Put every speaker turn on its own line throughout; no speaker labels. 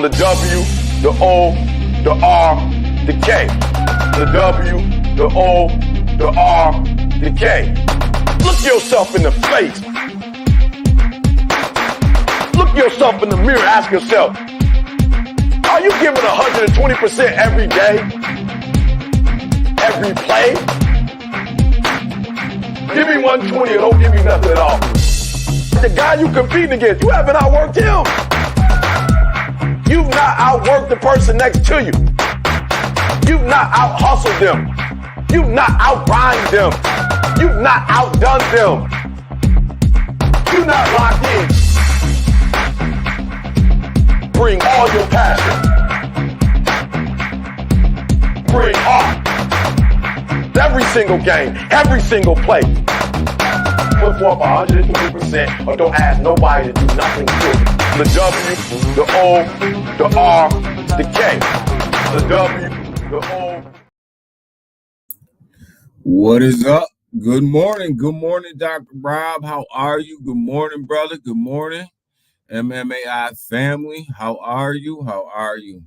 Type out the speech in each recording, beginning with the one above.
The W, the O, the R, the K. The W, the O, the R, the K. Look yourself in the face. Look yourself in the mirror. Ask yourself, are you giving 120% every day? Every play? Give me 120 or don't give me nothing at all. The guy you competing against, you haven't outworked him. You've not outworked the person next to you. You've not out-hustled them. You've not out-grind them. You've not outdone them. You're not locked in. Bring all your passion. Bring heart. Every single game, every single play. Put forth 120% or don't ask nobody to do nothing to you. The W, the O, the R, the K. The W, the O.
What is up? Good morning. Good morning, Dr. Rob. How are you? Good morning, brother. Good morning, MMAI family. How are you? How are you?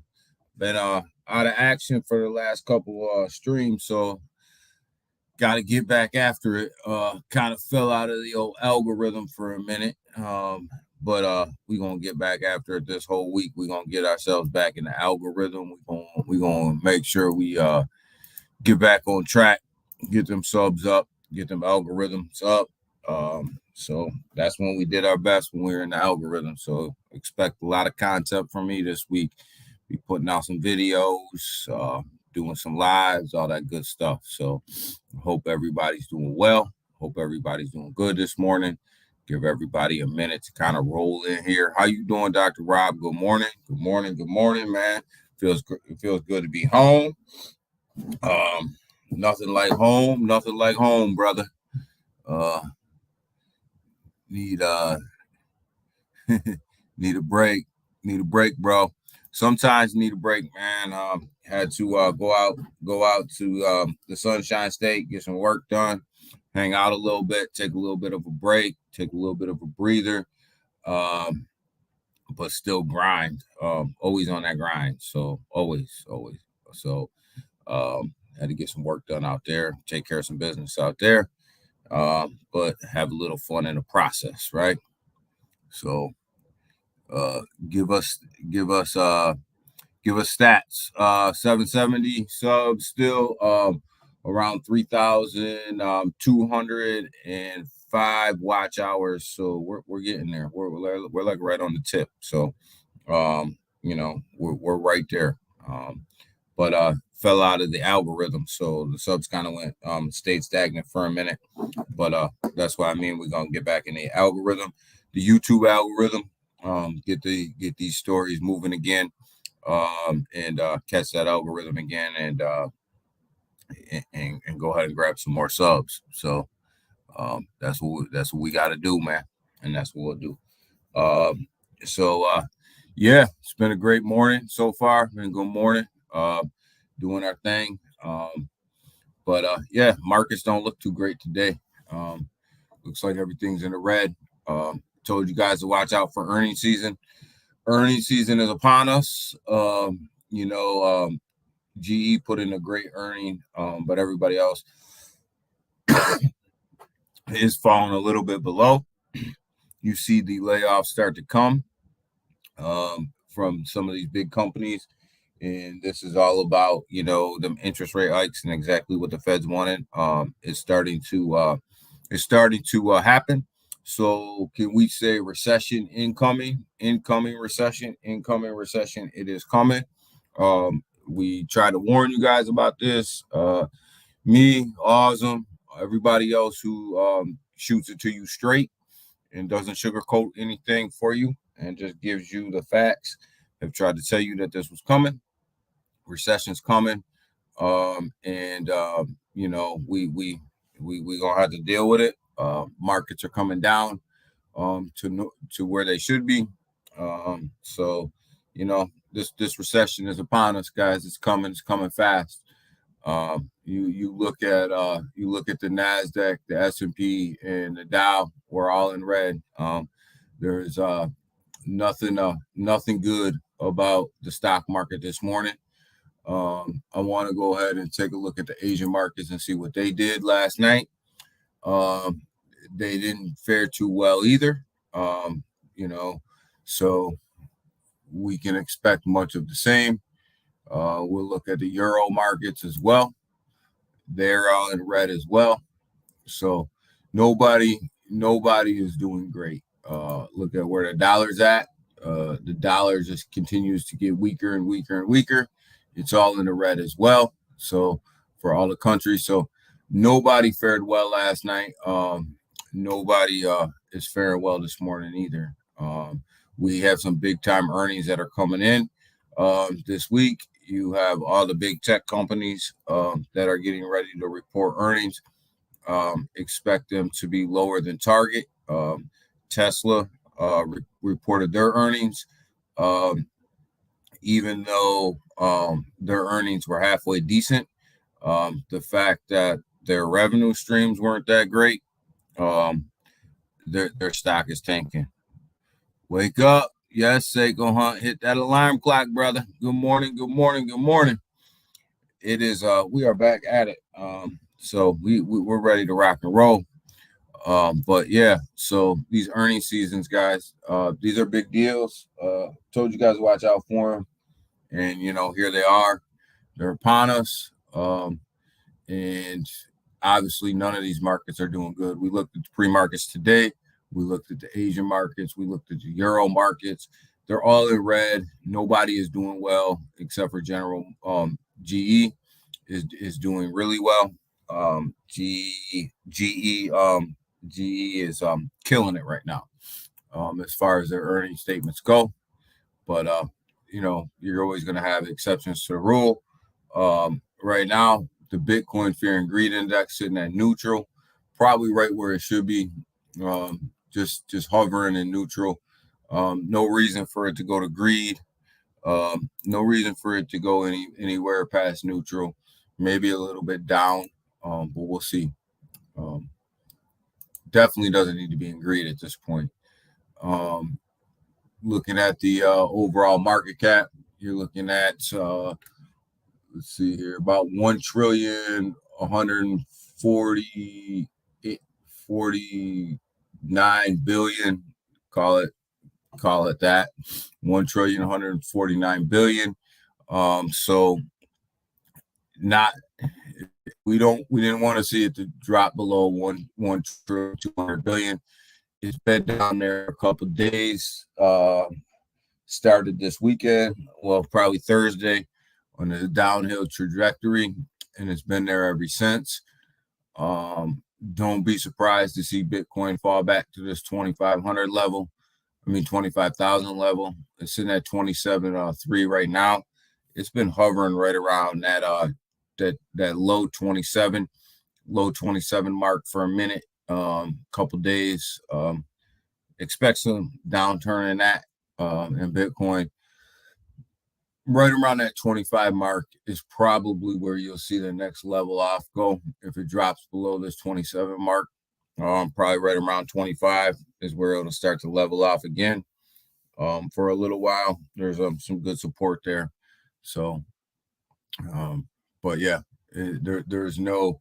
Been out of action for the last couple streams, so got to get back after it. Kind of fell out of the old algorithm for a minute. But we're going to get back after it this whole week. We're going to get ourselves back in the algorithm. We're going to make sure we get back on track, get them subs up, get them algorithms up. So that's when we did our best, when we were in the algorithm. So expect a lot of content from me this week. Be putting out some videos, doing some lives, all that good stuff. So I hope everybody's doing well. Hope everybody's doing good this morning. Give everybody a minute to kind of roll in here. How you doing, Dr. Rob? Good morning. Good morning. Good morning, man. It feels good to be home. Nothing like home. Nothing like home, brother. Need need a break. Need a break, bro. Sometimes need a break, man. Had to go out to the Sunshine State, get some work done, hang out a little bit, take a little bit of a break, take a little bit of a breather, but still grind. Always on that grind. So always. So had to get some work done out there, take care of some business out there, but have a little fun in the process, right? So give us stats. 770 subs still, around 3,205 watch hours. So we're getting there. We're like right on the tip. So we're right there. But fell out of the algorithm, so the subs kind of went stayed stagnant for a minute. But that's what I mean. We're gonna get back in the algorithm, the YouTube algorithm. Get these stories moving again, and catch that algorithm again, and go ahead and grab some more subs. So that's what we got to do, man, and that's what we'll do. Yeah, it's been a great morning so far. Been a good morning. Doing our thing. But yeah, markets don't look too great today. Looks like everything's in the red. Told you guys to watch out for earnings season. Earnings season is upon us. GE put in a great earning, but everybody else is falling a little bit below. You see the layoffs start to come from some of these big companies. And this is all about, them interest rate hikes and exactly what the Fed's wanted. It's starting to happen. So can we say recession incoming? Incoming recession. It is coming. We try to warn you guys about this. Me, Awesome, everybody else who shoots it to you straight and doesn't sugarcoat anything for you and just gives you the facts, have tried to tell you that this was coming. Recession's coming, and we gonna have to deal with it. Markets are coming down to where they should be. So this recession is upon us, guys. It's coming fast. You look at the Nasdaq, the S&P, and the Dow. We're all in red. There's nothing good about the stock market this morning. I want to go ahead and take a look at the Asian markets and see what they did last night. They didn't fare too well either. So we can expect much of the same. We'll look at the Euro markets as well. They're all in red as well. So nobody is doing great. Look at where the dollar's at. The dollar just continues to get weaker and weaker and weaker. It's all in the red as well. So for all the countries, so nobody fared well last night. Nobody is faring well this morning either. We have some big time earnings that are coming in this week. You have all the big tech companies that are getting ready to report earnings. Expect them to be lower than target. Tesla reported their earnings, even though their earnings were halfway decent. The fact that their revenue streams weren't that great, their stock is tanking. Wake up. Yes, Seiko Hunt. Hit that alarm clock, brother. Good morning. Good morning. Good morning. It is we are back at it. So we're ready to rock and roll. But yeah, so these earnings seasons, guys, these are big deals. Told you guys to watch out for them. And here they are. They're upon us. And obviously none of these markets are doing good. We looked at the pre-markets today. We looked at the Asian markets. We looked at the Euro markets. They're all in red. Nobody is doing well except for General GE is doing really well. GE is killing it right now as far as their earnings statements go. But you're always going to have exceptions to the rule. Right now, the Bitcoin Fear and Greed Index sitting at neutral, probably right where it should be. Just hovering in neutral. No reason for it to go to greed. No reason for it to go anywhere past neutral. Maybe a little bit down, but we'll see. Definitely doesn't need to be in greed at this point. Looking at the overall market cap, you're looking at let's see here, about 1,149 billion. Call it that. 1,149 billion. So we didn't want to see it to drop below 1,200 billion. It's been down there a couple of days. Started this weekend, well, probably Thursday, on a downhill trajectory, and it's been there ever since. Don't be surprised to see Bitcoin fall back to this 2,500 level. 25,000 level. It's in at 27.3 right now. It's been hovering right around that low 27 mark for a minute. Couple days. Expect some downturn in that. And Bitcoin right around that 25 mark is probably where you'll see the next level off go. If it drops below this 27 mark, probably right around 25 is where it'll start to level off again. For a little while, there's some good support there. So, but yeah, there's no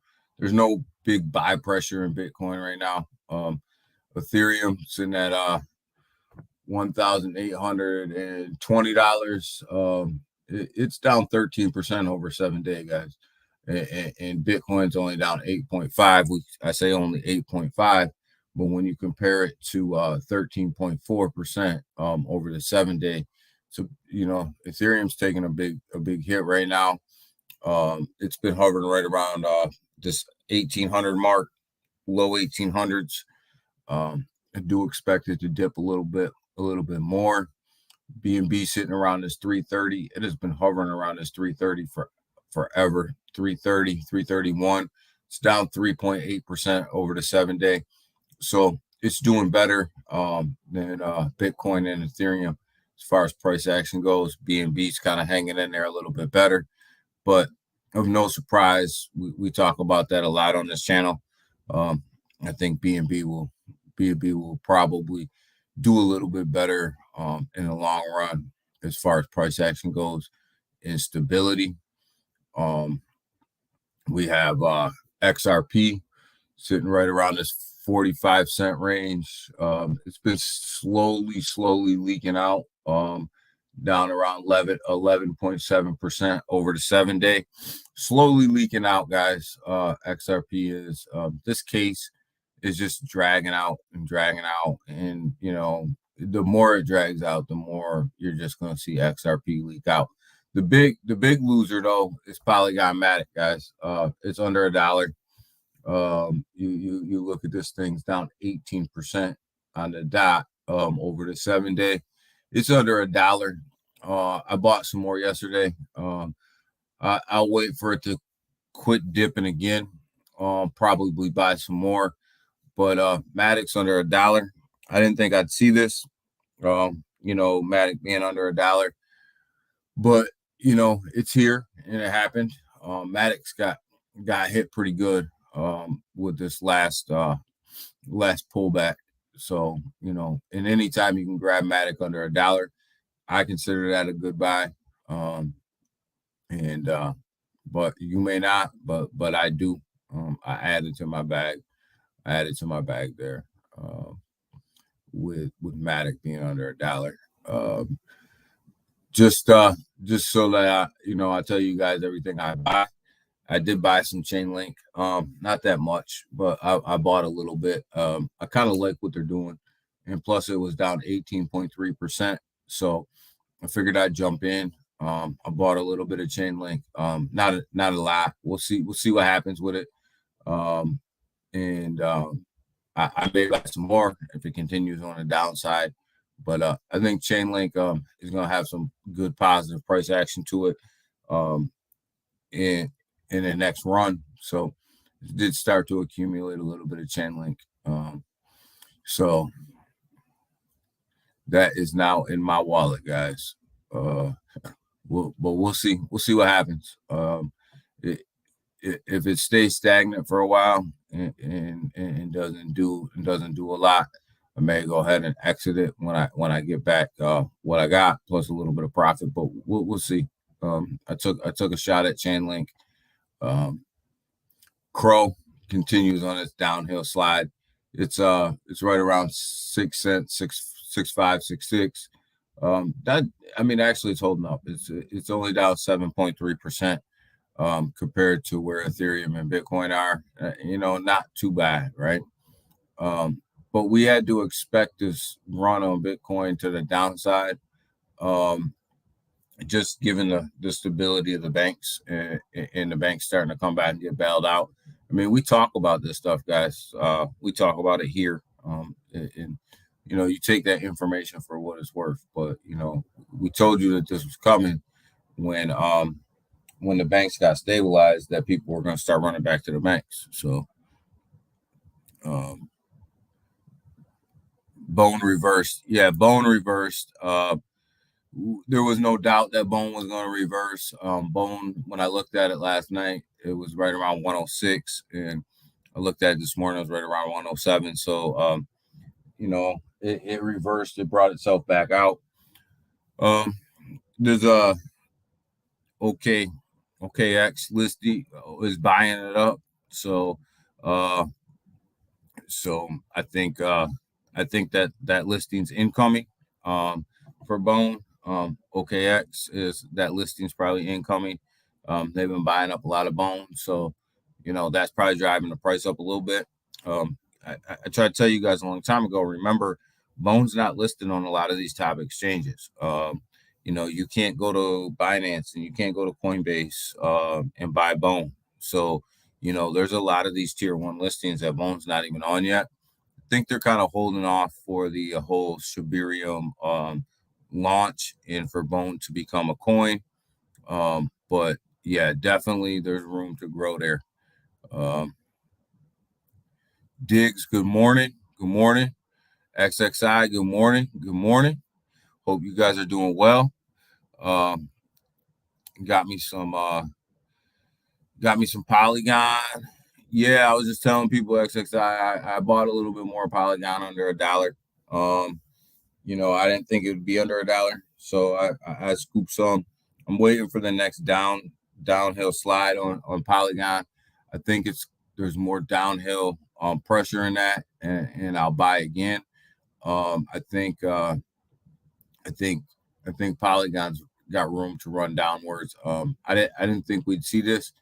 big buy pressure in Bitcoin right now. Ethereum sitting at $1,820. It's down 13% over 7 day, guys. And Bitcoin's only down 8.5. I say only 8.5, but when you compare it to 13.4% over the 7 day, so Ethereum's taking a big hit right now. It's been hovering right around this 1,800 mark, low 1,800s. I do expect it to dip a little bit more. BNB sitting around this 330. It has been hovering around this 330 forever. 330, 331. It's down 3.8% over the 7 day. So it's doing better than Bitcoin and Ethereum as far as price action goes. BNB's kind of hanging in there a little bit better. But of no surprise, we talk about that a lot on this channel. I think BNB will probably do a little bit better in the long run as far as price action goes and stability. We have XRP sitting right around this 45-cent range. It's been slowly leaking out, down around 11.7% over the 7-day. Slowly leaking out, guys. XRP is this case is just dragging out. And you know, the more it drags out, the more you're just going to see XRP leak out. The big loser though is Polygon-Matic, guys. It's under $1. You look at this thing's down 18% on the dot over the 7-day. It's under $1. I bought some more yesterday. I'll wait for it to quit dipping again. Probably buy some more. But Matic's under $1. I didn't think I'd see this. You know, Matic being under $1. But you know, it's here and it happened. Matic's got hit pretty good with this last pullback. So, you know, and anytime you can grab Matic under $1, I consider that a good buy. But you may not, but I do. I added to my bag. There with Matic being under $1. Just so that I tell you guys everything I buy. I did buy some Chainlink, not that much, but I bought a little bit. I kind of like what they're doing, and plus it was down 18.3%. So I figured I'd jump in. I bought a little bit of Chainlink, not a lot. We'll see what happens with it. I may buy some more if it continues on the downside. But I think Chainlink is going to have some good positive price action to it in the next run. So it did start to accumulate a little bit of Chainlink. So that is now in my wallet, guys. We'll see. We'll see what happens. If it stays stagnant for a while and doesn't do a lot, I may go ahead and exit it when I get back what I got plus a little bit of profit. But we'll see. I took a shot at Chainlink. Crow continues on its downhill slide. It's right around 6 cents, 6.5, 6.6. Actually it's holding up. It's only down 7.3%. Compared to where Ethereum and Bitcoin are, not too bad, right? But we had to expect this run on Bitcoin to the downside, just given the stability of the banks and the banks starting to come back and get bailed out. I mean, we talk about this stuff, guys. We talk about it here, and you take that information for what it's worth. But we told you that this was coming when the banks got stabilized, that people were going to start running back to the banks. So, Bone reversed. Yeah, Bone reversed. There was no doubt that Bone was going to reverse. Bone, when I looked at it last night, it was right around 106. And I looked at it this morning, it was right around 107. So, it reversed. It brought itself back out. There's a OKX listing is buying it up. So I think that listing's incoming for Bone. OKX is that listing's probably incoming. They've been buying up a lot of Bone, so that's probably driving the price up a little bit. I tried to tell you guys a long time ago. Remember, Bone's not listed on a lot of these top exchanges. You can't go to Binance and you can't go to Coinbase and buy Bone. So, there's a lot of these tier 1 listings that Bone's not even on yet. I think they're kind of holding off for the whole Shibarium launch and for Bone to become a coin. But yeah, definitely there's room to grow there. Diggs, good morning. Good morning. XXI, good morning. Good morning. Hope you guys are doing well. Got me some Got me some Polygon. Yeah, I was just telling people XXI. I bought a little bit more Polygon under $1. I didn't think it would be under $1, so I scooped some. I'm waiting for the next downhill slide on Polygon. I think there's more downhill pressure in that, and I'll buy again. I think Polygon's got room to run downwards. I didn't think we'd see this,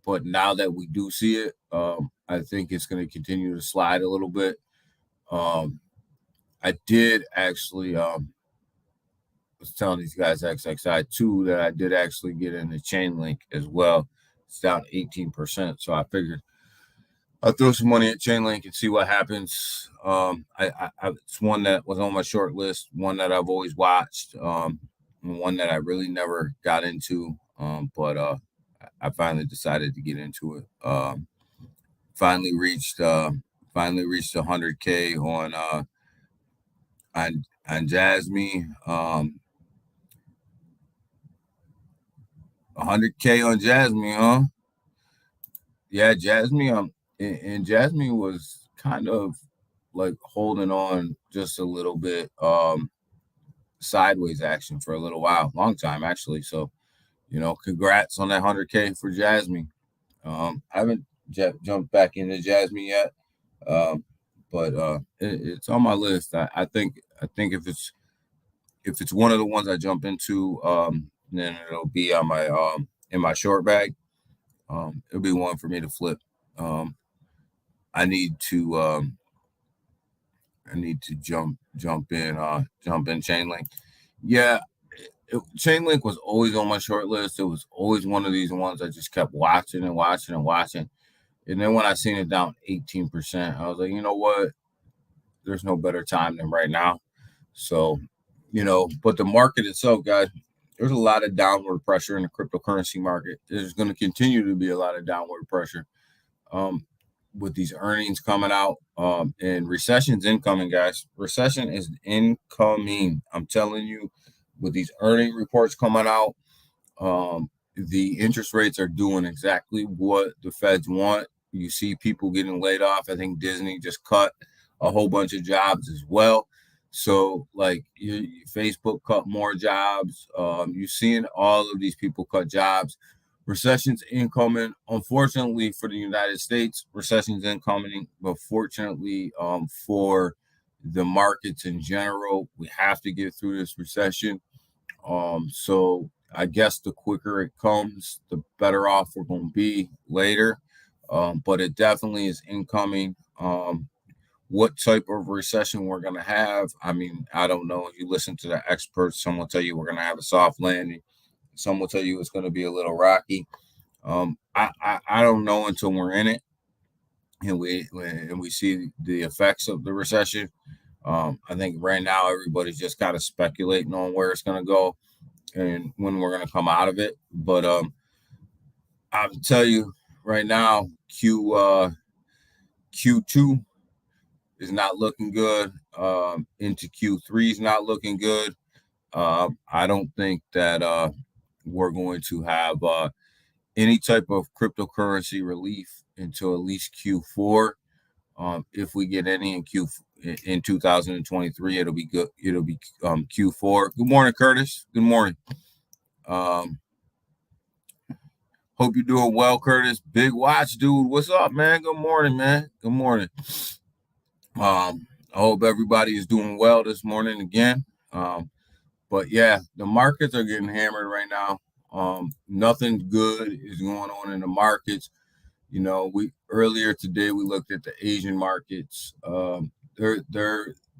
but now that we do see it, I think it's going to continue to slide a little bit. I did actually was telling these guys XXI too that I did actually get in the chain link as well. It's down 18%, so I figured I'll throw some money at Chainlink and see what happens. It's one that was on my short list, one that I've always watched, and one that I really never got into, but I finally decided to get into it. Finally reached 100K on Jasmine. 100K on Jasmine, huh? Yeah, Jasmine. And Jasmine was kind of like holding on just a little bit, sideways action for a little while, long time actually. So, congrats on that 100K for Jasmine. I haven't jumped back into Jasmine yet, but it's on my list. I think if it's one of the ones I jump into, then it'll be on my in my short bag. It'll be one for me to flip. I need to jump in Chainlink. Yeah, Chainlink was always on my short list. It was always one of these ones I just kept watching and watching and watching. And then when I seen it down 18%, I was like, you know what? There's no better time than right now. So, but the market itself, guys, there's a lot of downward pressure in the cryptocurrency market. There's going to continue to be a lot of downward pressure. With these earnings coming out, and recession's incoming, guys. Recession is incoming. I'm telling you, with these earning reports coming out, the interest rates are doing exactly what the Feds want. You see people getting laid off. I think Disney just cut a whole bunch of jobs as well. So, like, Facebook cut more jobs. You're seeing all of these people cut jobs. Recession's incoming. Unfortunately for the United States, recession's incoming. But fortunately for the markets in general, we have to get through this recession. So I guess the quicker it comes, the better off we're going to be later. But it definitely is incoming. What type of recession we're going to have, I mean, I don't know. If you listen to the experts, some will tell you we're going to have a soft landing. Some will tell you it's going to be a little rocky. I don't know until we're in it and we see the effects of the recession. I think right now everybody's just kind of speculating on where it's going to go and when we're going to come out of it. But I'll tell you right now, Q2 is not looking good. Into Q3 is not looking good. I don't think that we're going to have any type of cryptocurrency relief until at least Q4. If we get any in 2023, it'll be good. It'll be Q4. Good morning, Curtis. Good morning. Hope you're doing well, Curtis. Big watch, dude. What's up, man? Good morning, man. Good morning. I hope everybody is doing well this morning again. But yeah, the markets are getting hammered right now. Nothing good is going on in the markets. We earlier today we looked at the Asian markets. They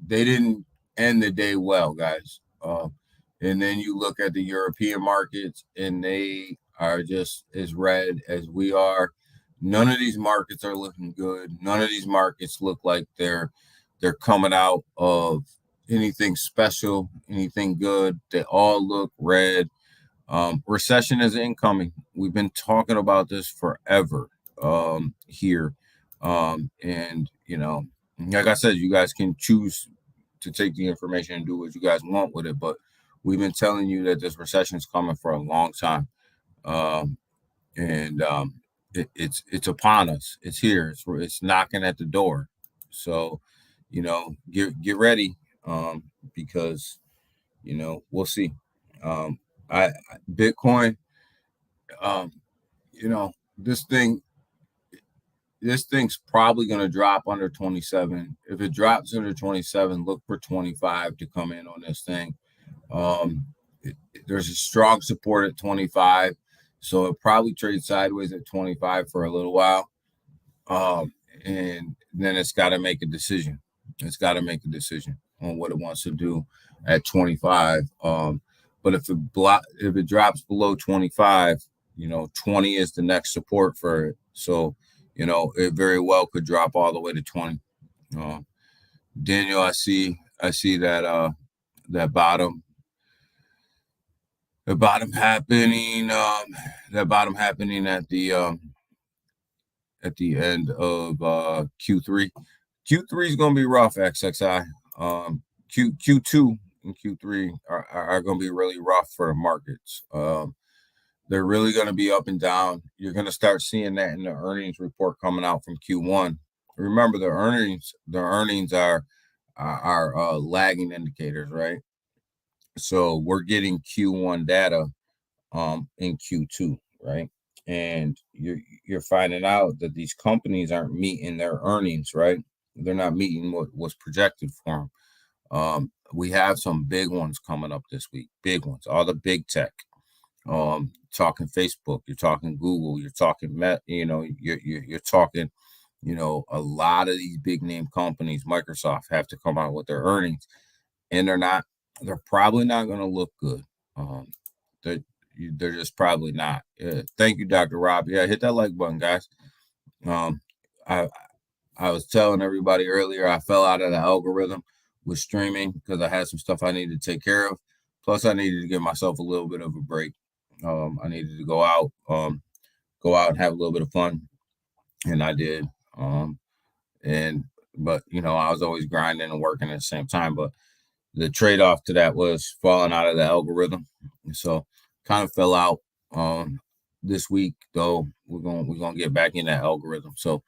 didn't end the day well, guys. And then you look at the European markets, and they are just as red as we are. None of these markets are looking good. None of these markets look like they're coming out of anything special, anything good. They all look red. Recession is incoming. We've been talking about this forever here. And, like I said, you guys can choose to take the information and do what you guys want with it. But we've been telling you that this recession is coming for a long time. it's upon us. It's here. It's knocking at the door. So, get ready, because we'll see. I Bitcoin, um, you know, this thing this thing's probably going to drop under 27. If it drops under 27, look for 25 to come in on this thing. There's a strong support at 25, so it probably trades sideways at 25 for a little while. And then it's got to make a decision. It's got to make a decision on what it wants to do at 25. But if it drops below 25, 20 is the next support for it. So, it very well could drop all the way to 20. Daniel, I see that bottom. The bottom happening. That bottom happening at the end of Q3. Q3 is going to be rough, XXI. Q2 and Q3 are going to be really rough for the markets. They're really going to be up and down. You're going to start seeing that in the earnings report coming out from Q1. Remember, the earnings are lagging indicators, right? So we're getting Q1 data in Q2, right? And you're finding out that these companies aren't meeting their earnings, right? They're not meeting what was projected for them. We have some big ones coming up this week, big ones, all the big tech. Talking Facebook, you're talking Google, you're talking you're talking, a lot of these big name companies, Microsoft, have to come out with their earnings, and they're probably not going to look good. They're just probably not. Thank you, Dr. Rob. Yeah, hit that like button, guys. I was telling everybody earlier, I fell out of the algorithm with streaming because I had some stuff I needed to take care of. Plus, I needed to give myself a little bit of a break. I needed to go out and have a little bit of fun, and I did. But I was always grinding and working at the same time. But the trade-off to that was falling out of the algorithm, so kind of fell out. This week, though, we're gonna get back in that algorithm. So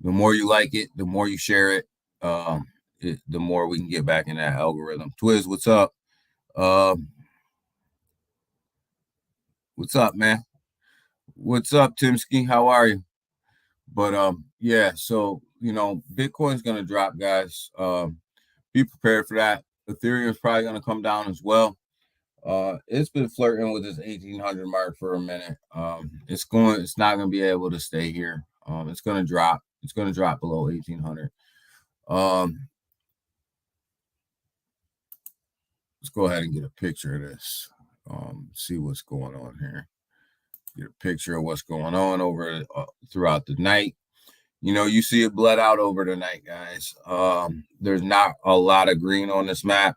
the more you like it, the more you share it, the more we can get back in that algorithm. Twiz, what's up? What's up, man? What's up, Timsky? How are you? But yeah, so Bitcoin's gonna drop, guys. Be prepared for that. Ethereum's probably gonna come down as well. It's been flirting with this 1800 mark for a minute. It's not gonna be able to stay here. It's gonna drop. It's gonna drop below 1800. Let's go ahead and get a picture of this. See what's going on here. Get a picture of what's going on over throughout the night. You see it bled out over the night, guys. There's not a lot of green on this map.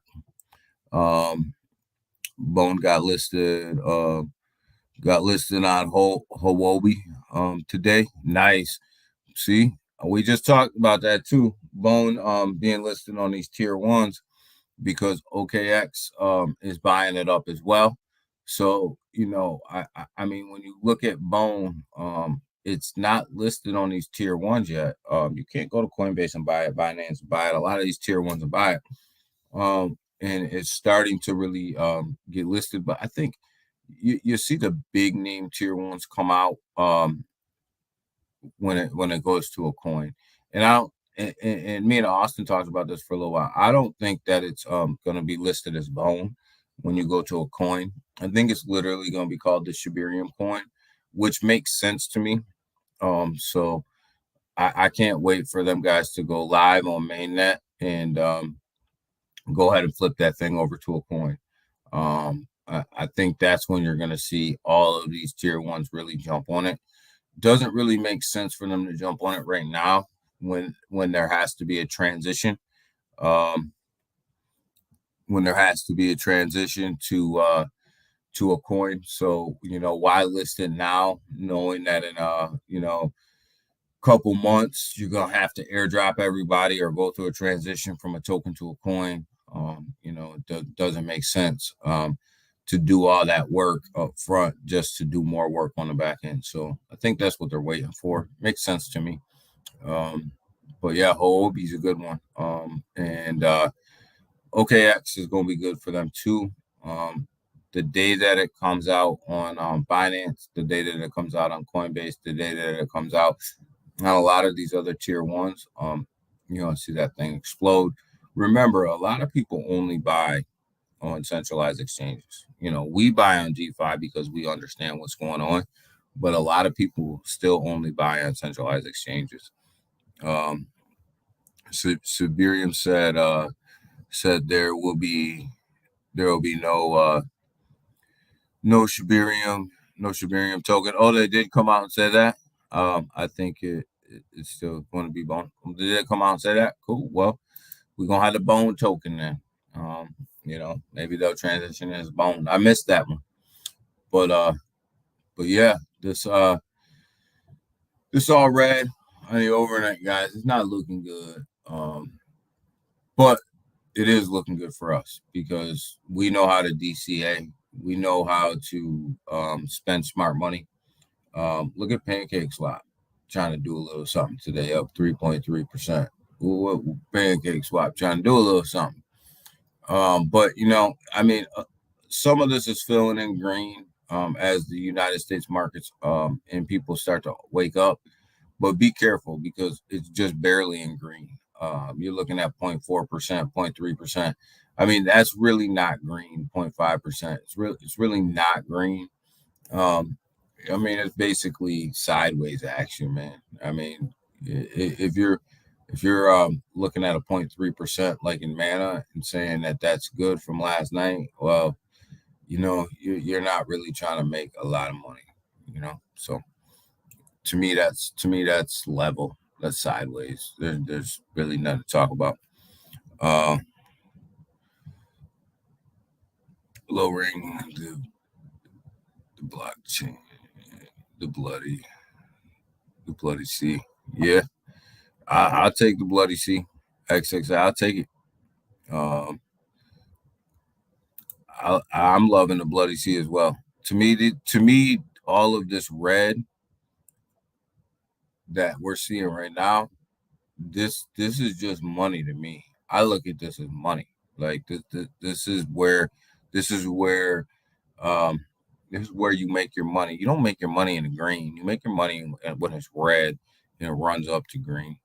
Bone got listed on Huobi today. Nice. See, we just talked about that too. Bone being listed on these tier ones because OKX is buying it up as well. So I mean, when you look at Bone, it's not listed on these tier ones yet. You can't go to Coinbase and buy it, Binance and buy it. A lot of these tier ones and buy it. And it's starting to really get listed. But I think you see the big name tier ones come out when it goes to a coin. And I don't. And me and Austin talked about this for a little while. I don't think that it's going to be listed as Bone when you go to a coin. I think it's literally going to be called the Shibarium coin, which makes sense to me. So I can't wait for them guys to go live on mainnet and go ahead and flip that thing over to a coin. I think that's when you're going to see all of these tier ones really jump on it. Doesn't really make sense for them to jump on it right now when there has to be a transition. When there has to be a transition to a coin. So, why list it now, knowing that in couple months you're gonna have to airdrop everybody or go through a transition from a token to a coin. It doesn't make sense. to do all that work up front just to do more work on the back end. So I think that's what they're waiting for. Makes sense to me. But yeah, Huobi's a good one. And OKX is going to be good for them too. The day that it comes out on Binance, the day that it comes out on Coinbase, the day that it comes out on a lot of these other tier ones, you're going to see that thing explode. Remember, a lot of people only buy on centralized exchanges. We buy on DeFi because we understand what's going on, but a lot of people still only buy on centralized exchanges. Siberium said there will be no Shibarium token. Oh, they did come out and say that. I think it's still going to be Bone. Did they come out and say that? Cool. Well, we're gonna have the Bone token then. Maybe they'll transition as Bone. I missed that one, but yeah, this all red on the overnight, guys. It's not looking good, but it is looking good for us because we know how to DCA. We know how to spend smart money. Look at Pancake Swap trying to do a little something today, up 3.3%. Pancake Swap trying to do a little something. But some of this is filling in green as the United States markets and people start to wake up. But be careful because it's just barely in green. You're looking at 0.4%, 0.3%. I mean, that's really not green. 0.5%. It's really not green. It's basically sideways action, man. I mean, if you're looking at a 0.3% like in Mana and saying that that's good from last night, well, you're not really trying to make a lot of money, So to me that's level. That's sideways. There's really nothing to talk about. Lowering the blockchain, the bloody C. Yeah, I'll take the bloody C. XXI, I'll take it. I'm loving the bloody C as well. To me, all of this red that we're seeing right now, this is just money to me. I look at this as money. Like this is where you make your money. You don't make your money in the green. You make your money when it's red and it runs up to green.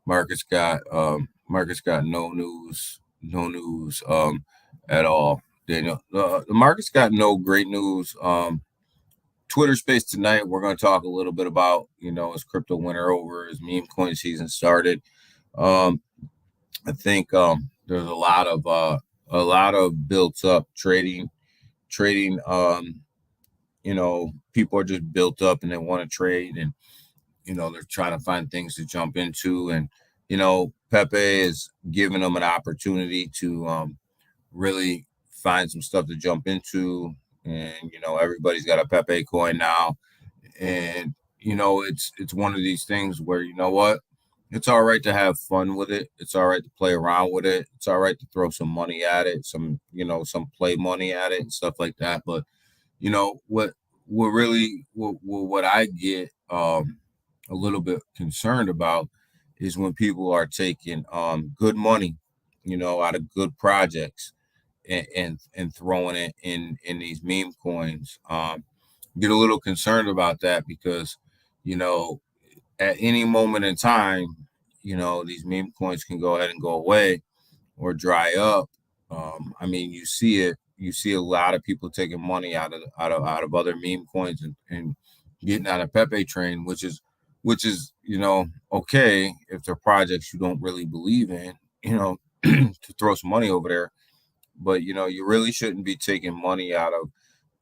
Market's got no news at all. Daniel, the market's got no great news. Twitter space tonight, we're going to talk a little bit about, is crypto winter over? Is meme coin season started? I think there's a lot of built up trading. People are just built up and they want to trade, and they're trying to find things to jump into, and Pepe is giving them an opportunity to really find some stuff to jump into. And everybody's got a Pepe coin now, and it's one of these things where it's all right to have fun with it. It's all right to play around with it. It's all right to throw some money at it, some play money at it and stuff like that. But what I get a little bit concerned about is when people are taking good money, out of good projects and throwing it in these meme coins. Get a little concerned about that because at any moment in time, these meme coins can go ahead and go away or dry up. You see it. You see a lot of people taking money out of other meme coins and getting on a Pepe train, which is okay if they're projects you don't really believe in, to throw some money over there. But you really shouldn't be taking money out of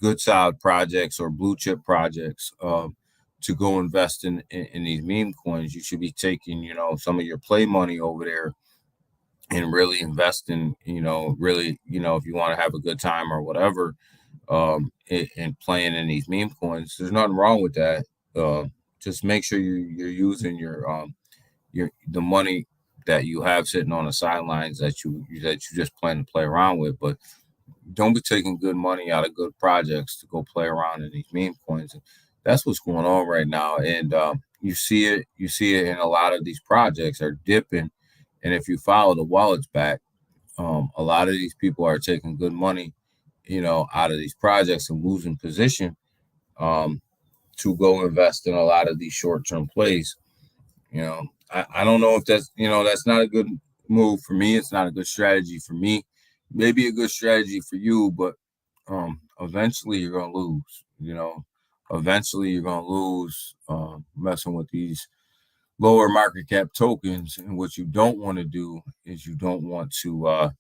good solid projects or blue chip projects to go invest in these meme coins. You should be taking some of your play money over there and really invest in if you want to have a good time or whatever and playing in these meme coins. There's nothing wrong with that. Just make sure you're using the money that you have sitting on the sidelines that you just plan to play around with. But don't be taking good money out of good projects to go play around in these meme coins. And that's what's going on right now. And you see it in a lot of these projects are dipping. And if you follow the wallets back, a lot of these people are taking good money, out of these projects and losing position to go invest in a lot of these short-term plays. I don't know if that's not a good move for me. It's not a good strategy for me. Maybe a good strategy for you, but eventually you're gonna lose. Eventually you're gonna lose messing with these lower market cap tokens. And what you don't want to do is you don't want to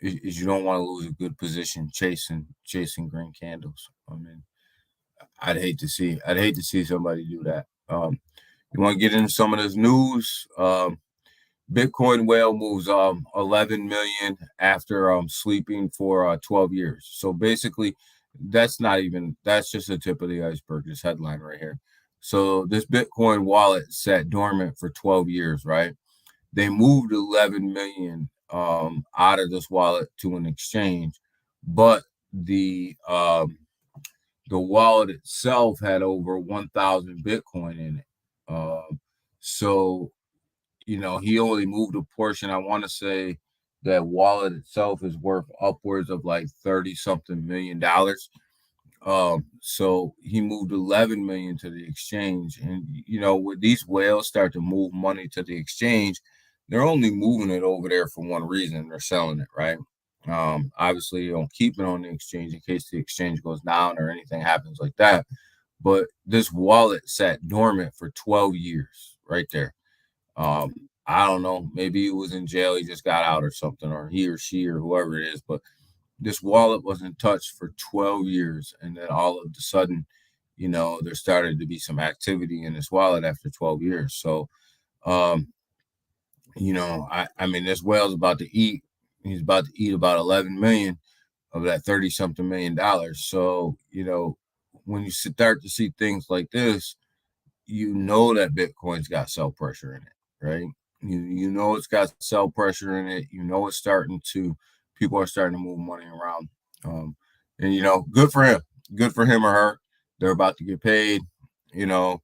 lose a good position chasing green candles. I mean, I'd hate to see somebody do that. You want to get into some of this news? Bitcoin Whale moves 11 million after sleeping for 12 years. So basically, that's just the tip of the iceberg. This headline right here. So this Bitcoin wallet sat dormant for 12 years, right? They moved 11 million out of this wallet to an exchange, but the wallet itself had over 1,000 Bitcoin in it. So he only moved a portion. I want to say that wallet itself is worth upwards of like 30 something $million. So he moved 11 million to the exchange. And, when these whales start to move money to the exchange, they're only moving it over there for one reason. They're selling it, right? Obviously, you don't keep it on the exchange in case the exchange goes down or anything happens like that. But this wallet sat dormant for 12 years right there. I don't know. Maybe he was in jail. He just got out or something, or he or she or whoever it is. But this wallet wasn't touched for 12 years. And then all of a sudden, there started to be some activity in this wallet after 12 years. So, I mean, this whale's about to eat. He's about to eat about 11 million of that 30 something $million. So, when you start to see things like this, that Bitcoin's got sell pressure in it, right? It's got sell pressure in it. People are starting to move money around. And good for him or her. They're about to get paid. I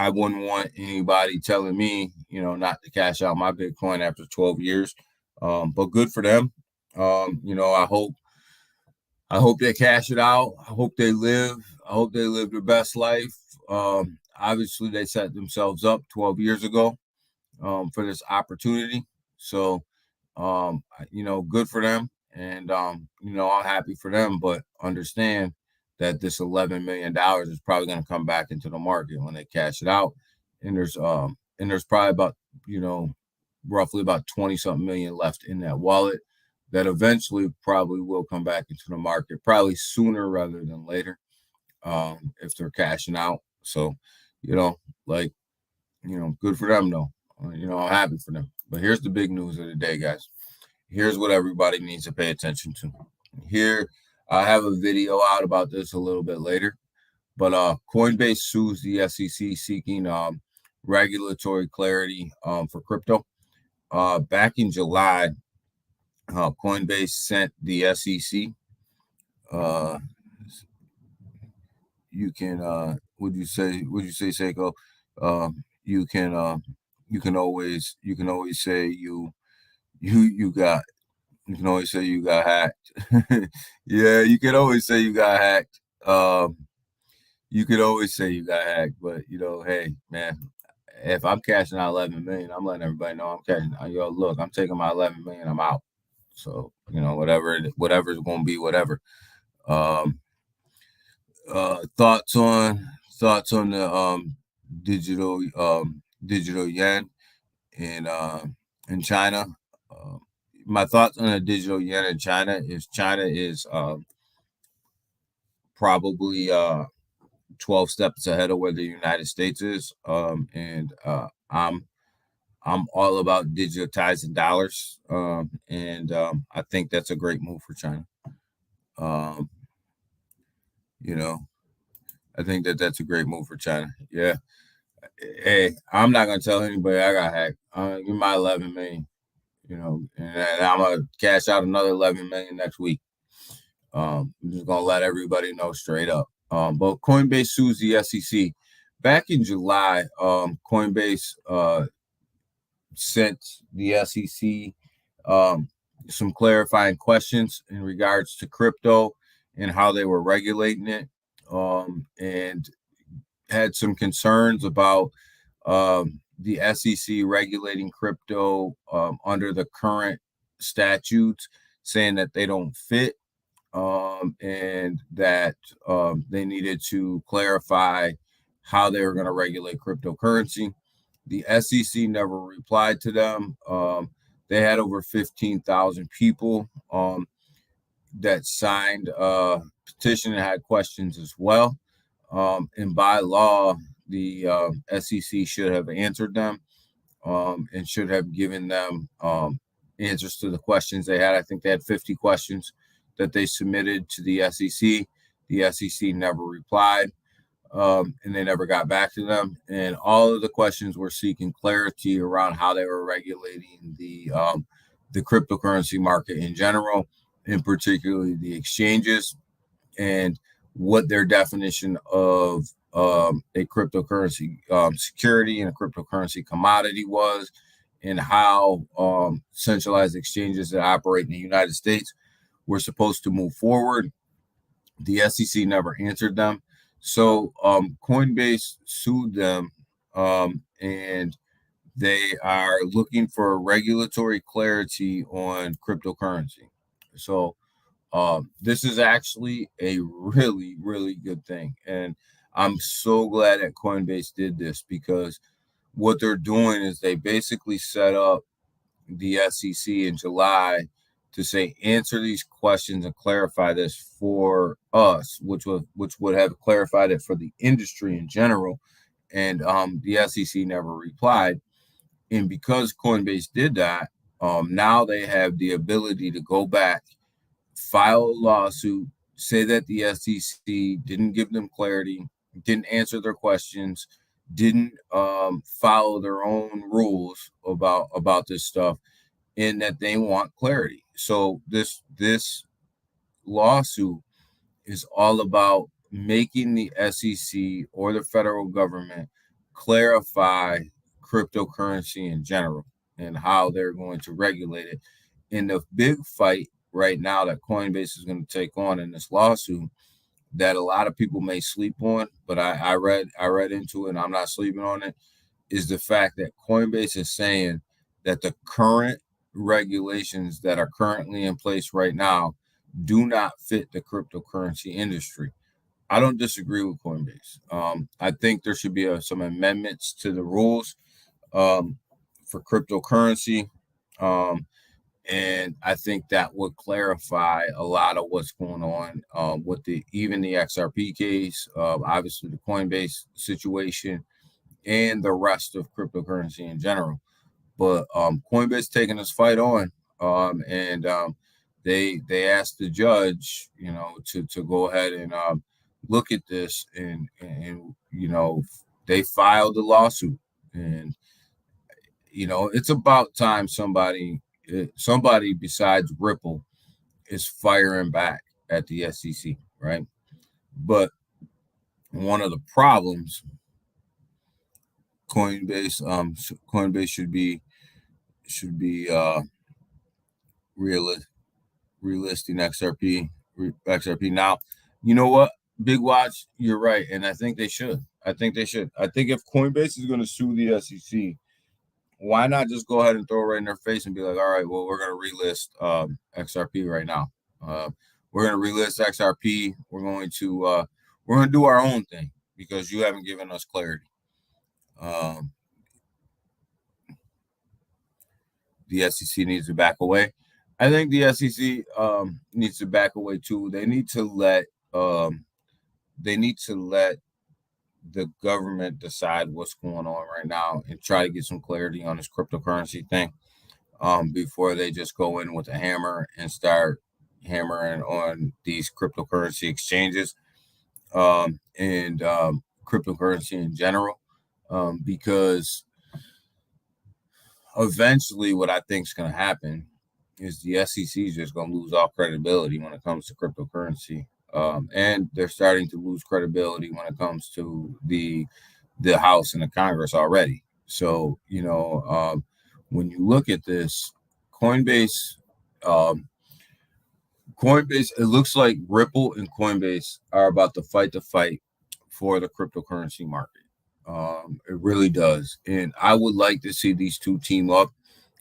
wouldn't want anybody telling me, not to cash out my Bitcoin after 12 years. But good for them. I hope they cash it out. I hope they live their best life. Obviously, they set themselves up 12 years ago for this opportunity. So, good for them. And, I'm happy for them, but understand that this $11 million is probably going to come back into the market when they cash it out. And there's probably about, roughly about 20 something million left in that wallet that eventually probably will come back into the market, probably sooner rather than later, if they're cashing out. So, good for them though. I'm happy for them. But here's the big news of the day, guys. Here's what everybody needs to pay attention to. Here, I have a video out about this a little bit later. But Coinbase sues the SEC seeking regulatory clarity for crypto. Back in July, Coinbase sent the SEC. You can would you say Seiko? You can always say you got hacked. Yeah, you can always say you got hacked. You could always say you got hacked, but hey man, if I'm cashing out 11 million, I'm letting everybody know I'm cashing. Look, I'm taking my 11 million. I'm out. So whatever's going to be, whatever. Thoughts on the digital yen in China. My thoughts on the digital yen in China is probably 12 steps ahead of where the United States is. And I'm all about digitizing dollars. And I think that's a great move for China. I think that's a great move for China. Yeah. Hey, I'm not gonna tell anybody I got hacked. Give my 11 million. and I'm gonna cash out another 11 million next week. I'm just gonna let everybody know straight up. But Coinbase sues the SEC. Back in July, Coinbase sent the SEC some clarifying questions in regards to crypto and how they were regulating it, and had some concerns about the SEC regulating crypto under the current statutes, saying that they don't fit, and that they needed to clarify how they were going to regulate cryptocurrency. The SEC never replied to them. They had over 15,000 people that signed a petition and had questions as well. And by law, the SEC should have answered them and should have given them answers to the questions they had. I think they had 50 questions that they submitted to the SEC. The SEC never replied, and they never got back to them. And all of the questions were seeking clarity around how they were regulating the cryptocurrency market in general, and particularly the exchanges, and what their definition of a cryptocurrency security and a cryptocurrency commodity was, and how centralized exchanges that operate in the United States were supposed to move forward. The SEC never answered them. So Coinbase sued them, and they are looking for regulatory clarity on cryptocurrency. So this is actually a really, really good thing. And I'm so glad that Coinbase did this, because what they're doing is they basically set up the SEC in July to say, answer these questions and clarify this for us, which would have clarified it for the industry in general. And the SEC never replied. And because Coinbase did that, now they have the ability to go back, file a lawsuit, say that the SEC didn't give them clarity, didn't answer their questions, didn't follow their own rules about this stuff, and that they want clarity. So this lawsuit is all about making the SEC or the federal government clarify cryptocurrency in general and how they're going to regulate it. And the big fight right now that Coinbase is going to take on in this lawsuit, that a lot of people may sleep on, but I read into it and I'm not sleeping on it, is the fact that Coinbase is saying that the current regulations that are currently in place right now do not fit the cryptocurrency industry. I don't disagree with Coinbase. I think there should be some amendments to the rules for cryptocurrency. And I think that would clarify a lot of what's going on with even the XRP case, obviously the Coinbase situation, and the rest of cryptocurrency in general. But Coinbase taking this fight on, and they asked the judge, to go ahead and look at this, and they filed a lawsuit, and it's about time somebody besides Ripple is firing back at the SEC, right? But one of the problems, Coinbase should be relisting XRP. Now, you know what, Big Watch, you're right, and I think they should. I think if Coinbase is going to sue the SEC, why not just go ahead and throw it right in their face and be like, all right, well, we're going to relist XRP right now. We're going to relist XRP. We're going to do our own thing because you haven't given us clarity. The SEC needs to back away. I think the SEC needs to back away too. They need to let the government decide what's going on right now and try to get some clarity on this cryptocurrency thing before they just go in with a hammer and start hammering on these cryptocurrency exchanges and cryptocurrency in general, because eventually what I think is going to happen is the SEC is just going to lose all credibility when it comes to cryptocurrency. And they're starting to lose credibility when it comes to the House and the Congress already. So, when you look at this, Coinbase, um, Coinbase, it looks like Ripple and Coinbase are about to fight the fight for the cryptocurrency market. It really does. And I would like to see these two team up,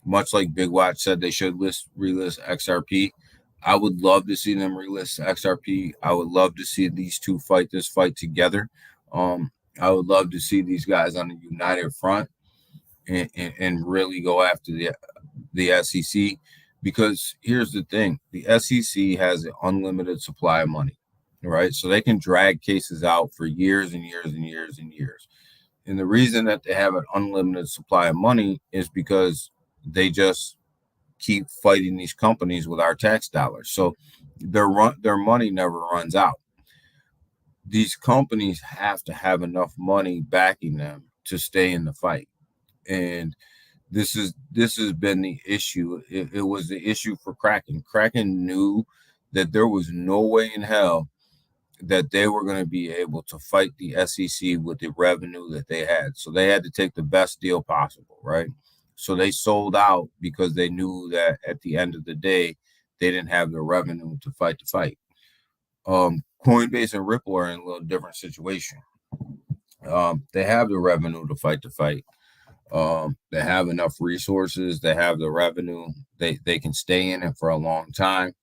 much like Big Watch said they should relist XRP. I would love to see them relist XRP. I would love to see these two fight this fight together. I would love to see these guys on a united front and really go after the SEC, because here's the thing: the SEC has an unlimited supply of money, right? So they can drag cases out for years and years and years and years. And the reason that they have an unlimited supply of money is because they just keep fighting these companies with our tax dollars. So their money never runs out. These companies have to have enough money backing them to stay in the fight. And this has been the issue. It was the issue for Kraken. Kraken knew that there was no way in hell that they were going to be able to fight the SEC with the revenue that they had. So they had to take the best deal possible, right? So they sold out because they knew that at the end of the day, they didn't have the revenue to fight the fight. Coinbase and Ripple are in a little different situation. They have the revenue to fight the fight. They have enough resources. They have the revenue. They can stay in it for a long time,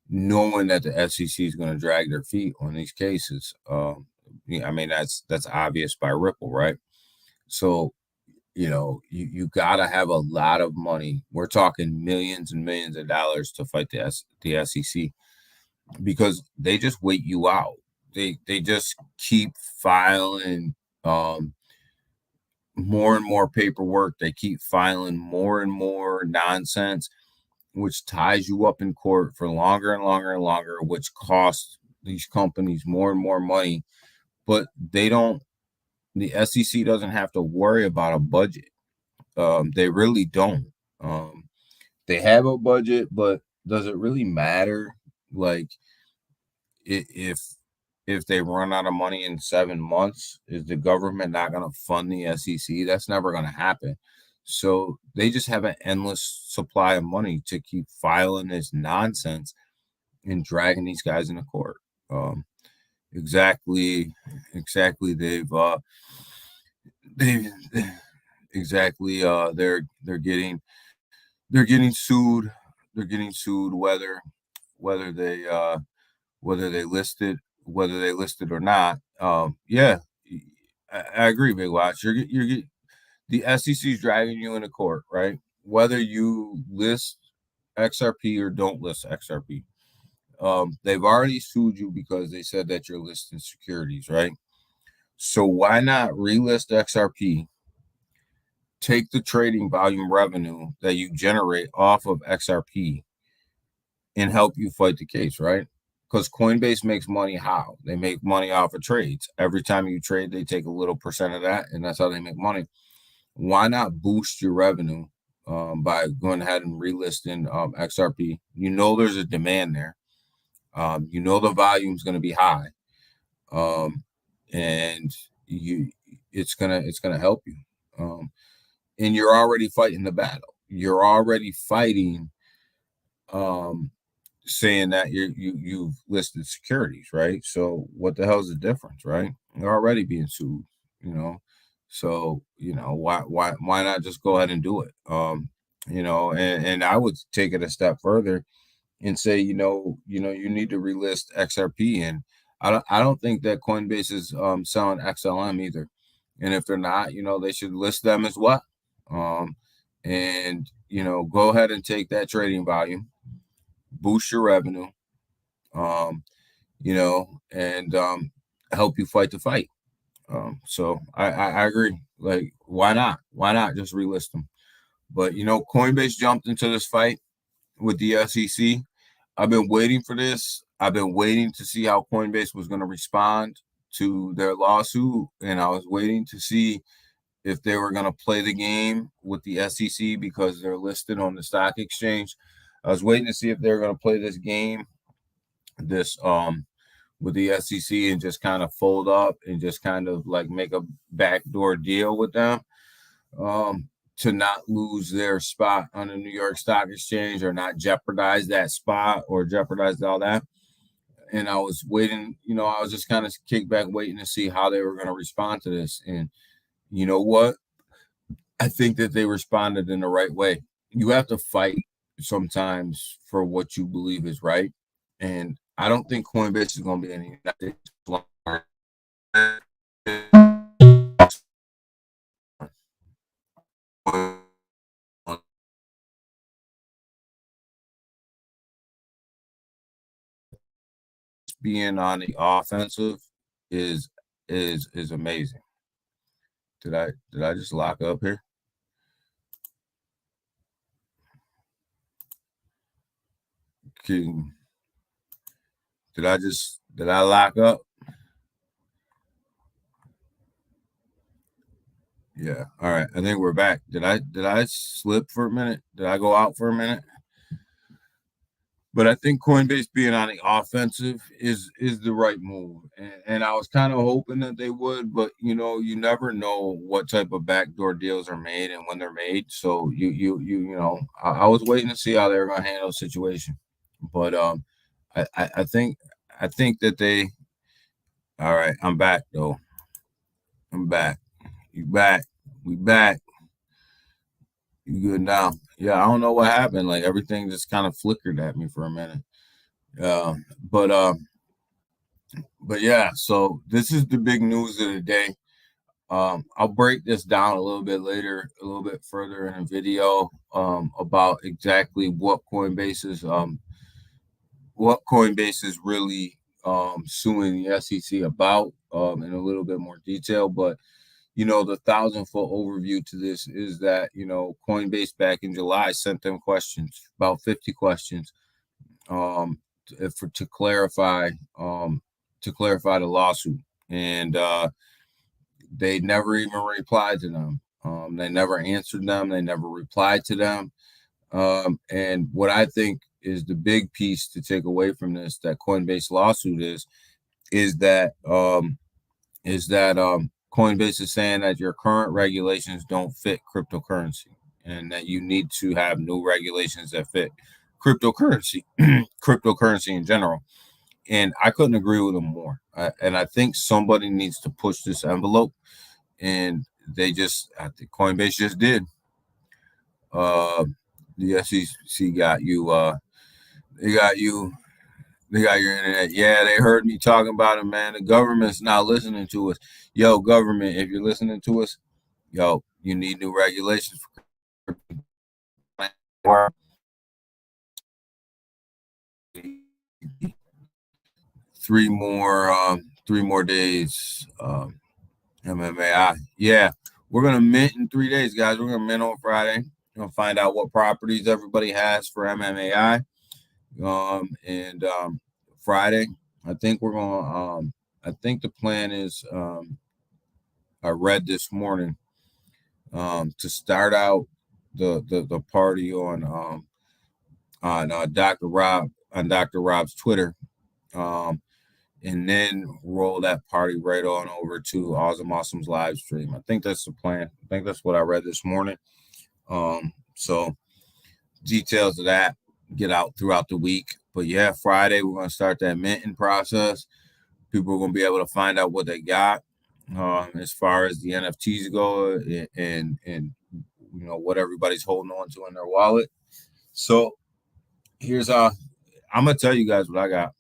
knowing that the SEC is going to drag their feet on these cases. I mean, that's obvious by Ripple, right? So, you got to have a lot of money. We're talking millions and millions of dollars to fight the SEC, because they just wait you out. They just keep filing more and more paperwork. They keep filing more and more nonsense, which ties you up in court for longer and longer and longer, which costs these companies more and more money. But the SEC doesn't have to worry about a budget. They really don't. They have a budget, but does it really matter? Like, if they run out of money in 7 months, is the government not going to fund the SEC? That's never going to happen. So they just have an endless supply of money to keep filing this nonsense and dragging these guys into court. Exactly. They're getting sued. They're getting sued whether they listed or not. Yeah, I agree, Big Watch. You're the SEC is dragging you into court, right? Whether you list XRP or don't list XRP. They've already sued you because they said that you're listing securities, right? So why not relist XRP, take the trading volume revenue that you generate off of XRP and help you fight the case, right? Because Coinbase makes money how? They make money off of trades. Every time you trade, they take a little percent of that, and that's how they make money. Why not boost your revenue by going ahead and relisting XRP? There's a demand there. The volume is going to be high, and it's gonna help you. And you're already fighting the battle. You're already fighting, saying that you've listed securities, right? So what the hell is the difference, right? You're already being sued, So why not just go ahead and do it? And I would take it a step further and say, you need to relist XRP, and I don't think that Coinbase is selling XLM either. And if they're not, they should list them as well. And go ahead and take that trading volume, boost your revenue, and help you fight the fight. So I agree. Like, why not? Why not just relist them? But Coinbase jumped into this fight with the SEC. I've been waiting for this. I've been waiting to see how Coinbase was going to respond to their lawsuit, and I was waiting to see if they were going to play the game with the SEC because they're listed on the stock exchange. I was waiting to see if they were going to play this game, with the SEC, and just kind of fold up and just kind of like make a backdoor deal with them, to not lose their spot on the New York Stock Exchange or not jeopardize that spot or jeopardize all that. And I was waiting, I was just kind of kicked back waiting to see how they were going to respond to this. And you know what? I think that they responded in the right way. You have to fight sometimes for what you believe is right. And I don't think Coinbase is going to be any being on the offensive is amazing. Did I just lock up here? Did I lock up? Yeah. All right. I think we're back. Did I slip for a minute? Did I go out for a minute? But I think Coinbase being on the offensive is the right move. And I was kind of hoping that they would, but you never know what type of backdoor deals are made and when they're made. So I was waiting to see how they were going to handle the situation. But I think that they. All right, I'm back though. I'm back. You back? We back. You good now? Yeah, I don't know what happened. Like everything just kind of flickered at me for a minute. But yeah. So this is the big news of the day. I'll break this down a little bit later, a little bit further in a video about exactly what Coinbase is really suing the SEC about in a little bit more detail. But the 1,000-foot overview to this is that Coinbase back in July sent them questions, about 50 questions, to clarify the lawsuit, and they never even replied to them. They never answered them. They never replied to them. And what I think is the big piece to take away from this, that Coinbase lawsuit is that Coinbase is saying that your current regulations don't fit cryptocurrency, and that you need to have new regulations that fit cryptocurrency in general. And I couldn't agree with them more. And I think somebody needs to push this envelope, and I think Coinbase just did. The SEC got you. They got your internet. Yeah, they heard me talking about it, man. The government's not listening to us. Yo, government, if you're listening to us, you need new regulations for 3 more days. MMAI. Yeah, we're gonna mint in 3 days, guys. We're gonna mint on Friday. We're gonna find out what properties everybody has for MMAI. And Friday, I think we're gonna. I think the plan is. I read this morning. To start out the party on Dr. Rob's Twitter, and then roll that party right on over to Awesome's live stream. I think that's the plan. I think that's what I read this morning. So details of that get out throughout the week. But yeah, Friday we're going to start that minting process. People are going to be able to find out what they got as far as the NFTs go, and what everybody's holding on to in their wallet. So here's I'm going to tell you guys what I got.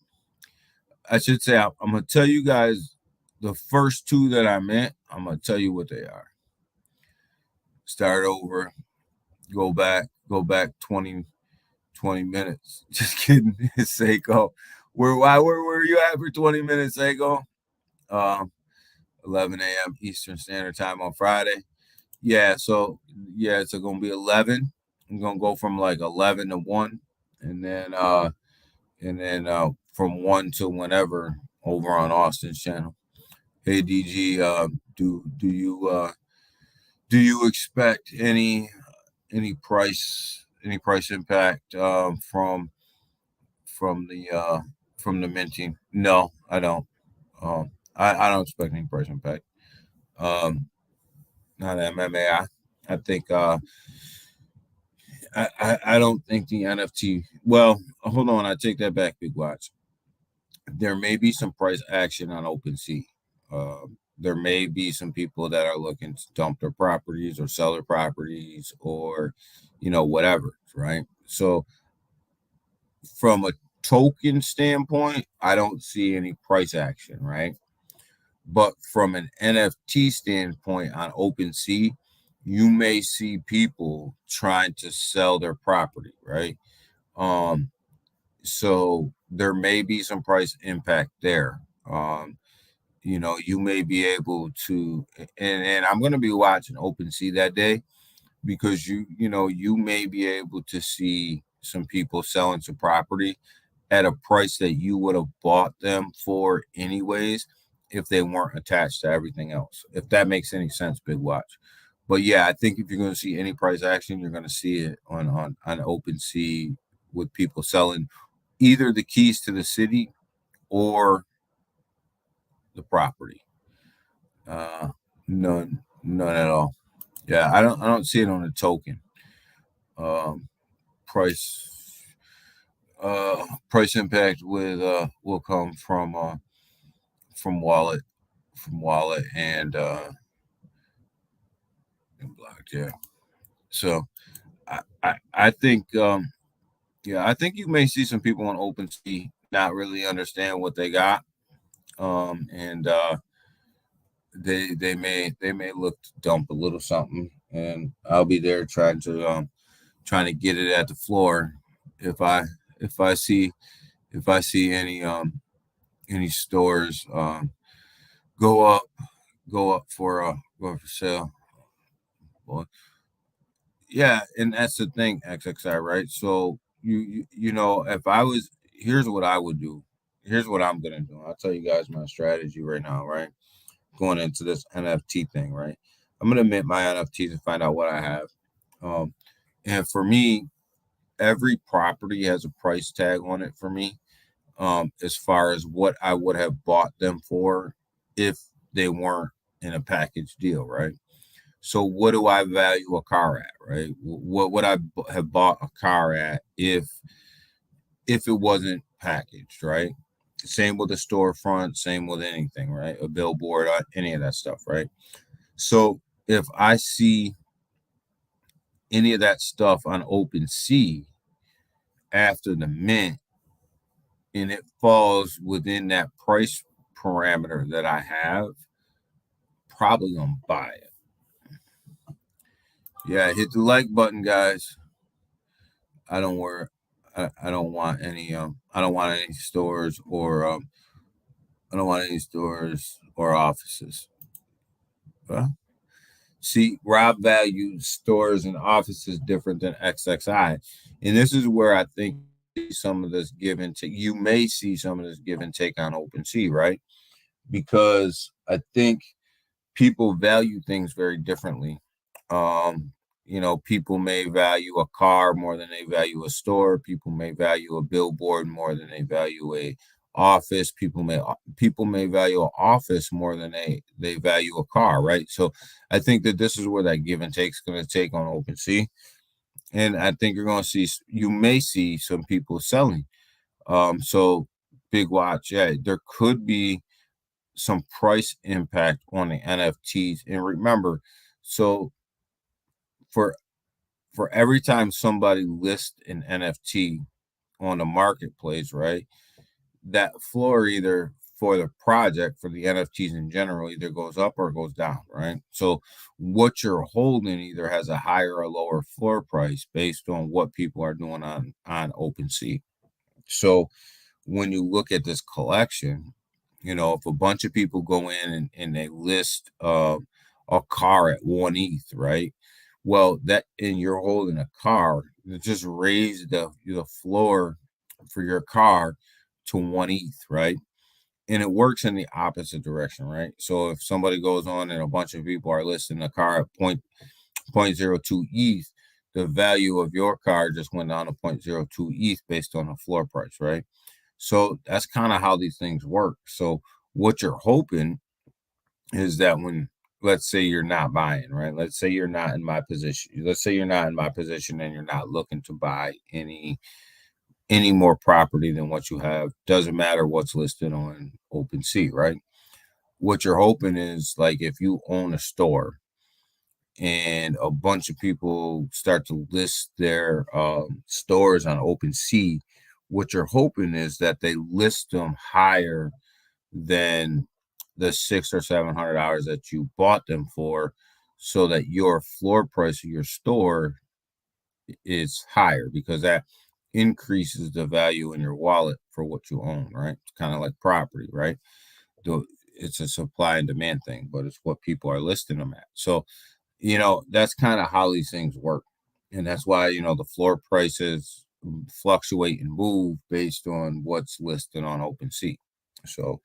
I should say I'm going to tell you guys the first 2 that I meant. I'm going to tell you what they are. Start over. Go back 20 minutes. Just kidding. Seiko. Where were you at for 20 minutes, Seiko? 11 a.m. Eastern Standard Time on Friday. Yeah, so it's going to be 11. I'm going to go from like 11 to 1, and then from 1 to whenever over on Austin's channel. Hey DG, do you Do you expect any price impact from the minting? No, I don't. I don't expect any price impact. Not MMA. I think I don't think the NFT. Well, hold on. I take that back. Big watch. There may be some price action on OpenSea. There may be some people that are looking to dump their properties or sell their properties or, whatever, right? So from a token standpoint, I don't see any price action, right? But from an NFT standpoint on OpenSea, you may see people trying to sell their property, right? Um, so there may be some price impact there. You may be able to, and I'm going to be watching OpenSea that day because you may be able to see some people selling some property at a price that you would have bought them for anyways if they weren't attached to everything else. If that makes any sense, big watch. But yeah, I think if you're going to see any price action, you're going to see it on OpenSea with people selling either the keys to the city or the property. None at all. Yeah, I don't see it on the token. Um, price price impact will come from wallet and blocked. Yeah. So I think I think you may see some people on OpenSea not really understand what they got. And they may look to dump a little something, and I'll be there trying to get it at the floor if I if I see any stores go up go for sale. Well, yeah, and that's the thing, XXI, right? So if I was, here's what I would do. Here's what I'm gonna do. I'll tell you guys my strategy right now, right? Going into this NFT thing, right? I'm gonna mint my NFTs and find out what I have. Um, and for me, every property has a price tag on it for me, as far as what I would have bought them for if they weren't in a package deal, right? So what do I value a car at, right? What would I have bought a car at if it wasn't packaged, right? Same with the storefront, same with anything, right? A billboard, any of that stuff, right? So if I see any of that stuff on OpenSea after the mint and it falls within that price parameter that I have, probably gonna buy it. Yeah, hit the like button, guys. I don't worry. I don't want any I don't want any stores or offices. Well, see, Rob values stores and offices different than XXI. And this is where I think some of this give and take. You may see some of this give and take on OpenSea, right? Because I think people value things very differently. People may value a car more than they value a store. People may value a billboard more than they value a office. People may value an office more than they value a car, right? So I think that this is where that give and take is going to take on OpenSea, and I think you may see some people selling. So big watch, yeah, there could be some price impact on the NFTs. And remember, so for every time somebody lists an NFT on the marketplace, right, that floor either for the project, for the NFTs in general, either goes up or goes down, right? So what you're holding either has a higher or lower floor price based on what people are doing on OpenSea. So when you look at this collection, if a bunch of people go in and they list a car at 1 ETH, right? Well, and you're holding a car, just raise the floor for your car to 1 ETH, right? and it works in the opposite direction, right? So if somebody goes on and a bunch of people are listing a car at 0.02 ETH, the value of your car just went down to 0.02 ETH based on the floor price, right? So that's kind of how these things work. So what you're hoping is that when, let's say you're not buying, right? Let's say you're not in my position. Let's say you're not in my position and you're not looking to buy any more property than what you have. Doesn't matter what's listed on OpenSea, right? What you're hoping is, like, if you own a store and a bunch of people start to list their stores on OpenSea, what you're hoping is that they list them higher than the $600 or $700 that you bought them for, so that your floor price of your store is higher, because that increases the value in your wallet for what you own, right? It's kind of like property, right? It's a supply and demand thing, but it's what people are listing them at. So, that's kind of how these things work. And that's why, the floor prices fluctuate and move based on what's listed on OpenSea. So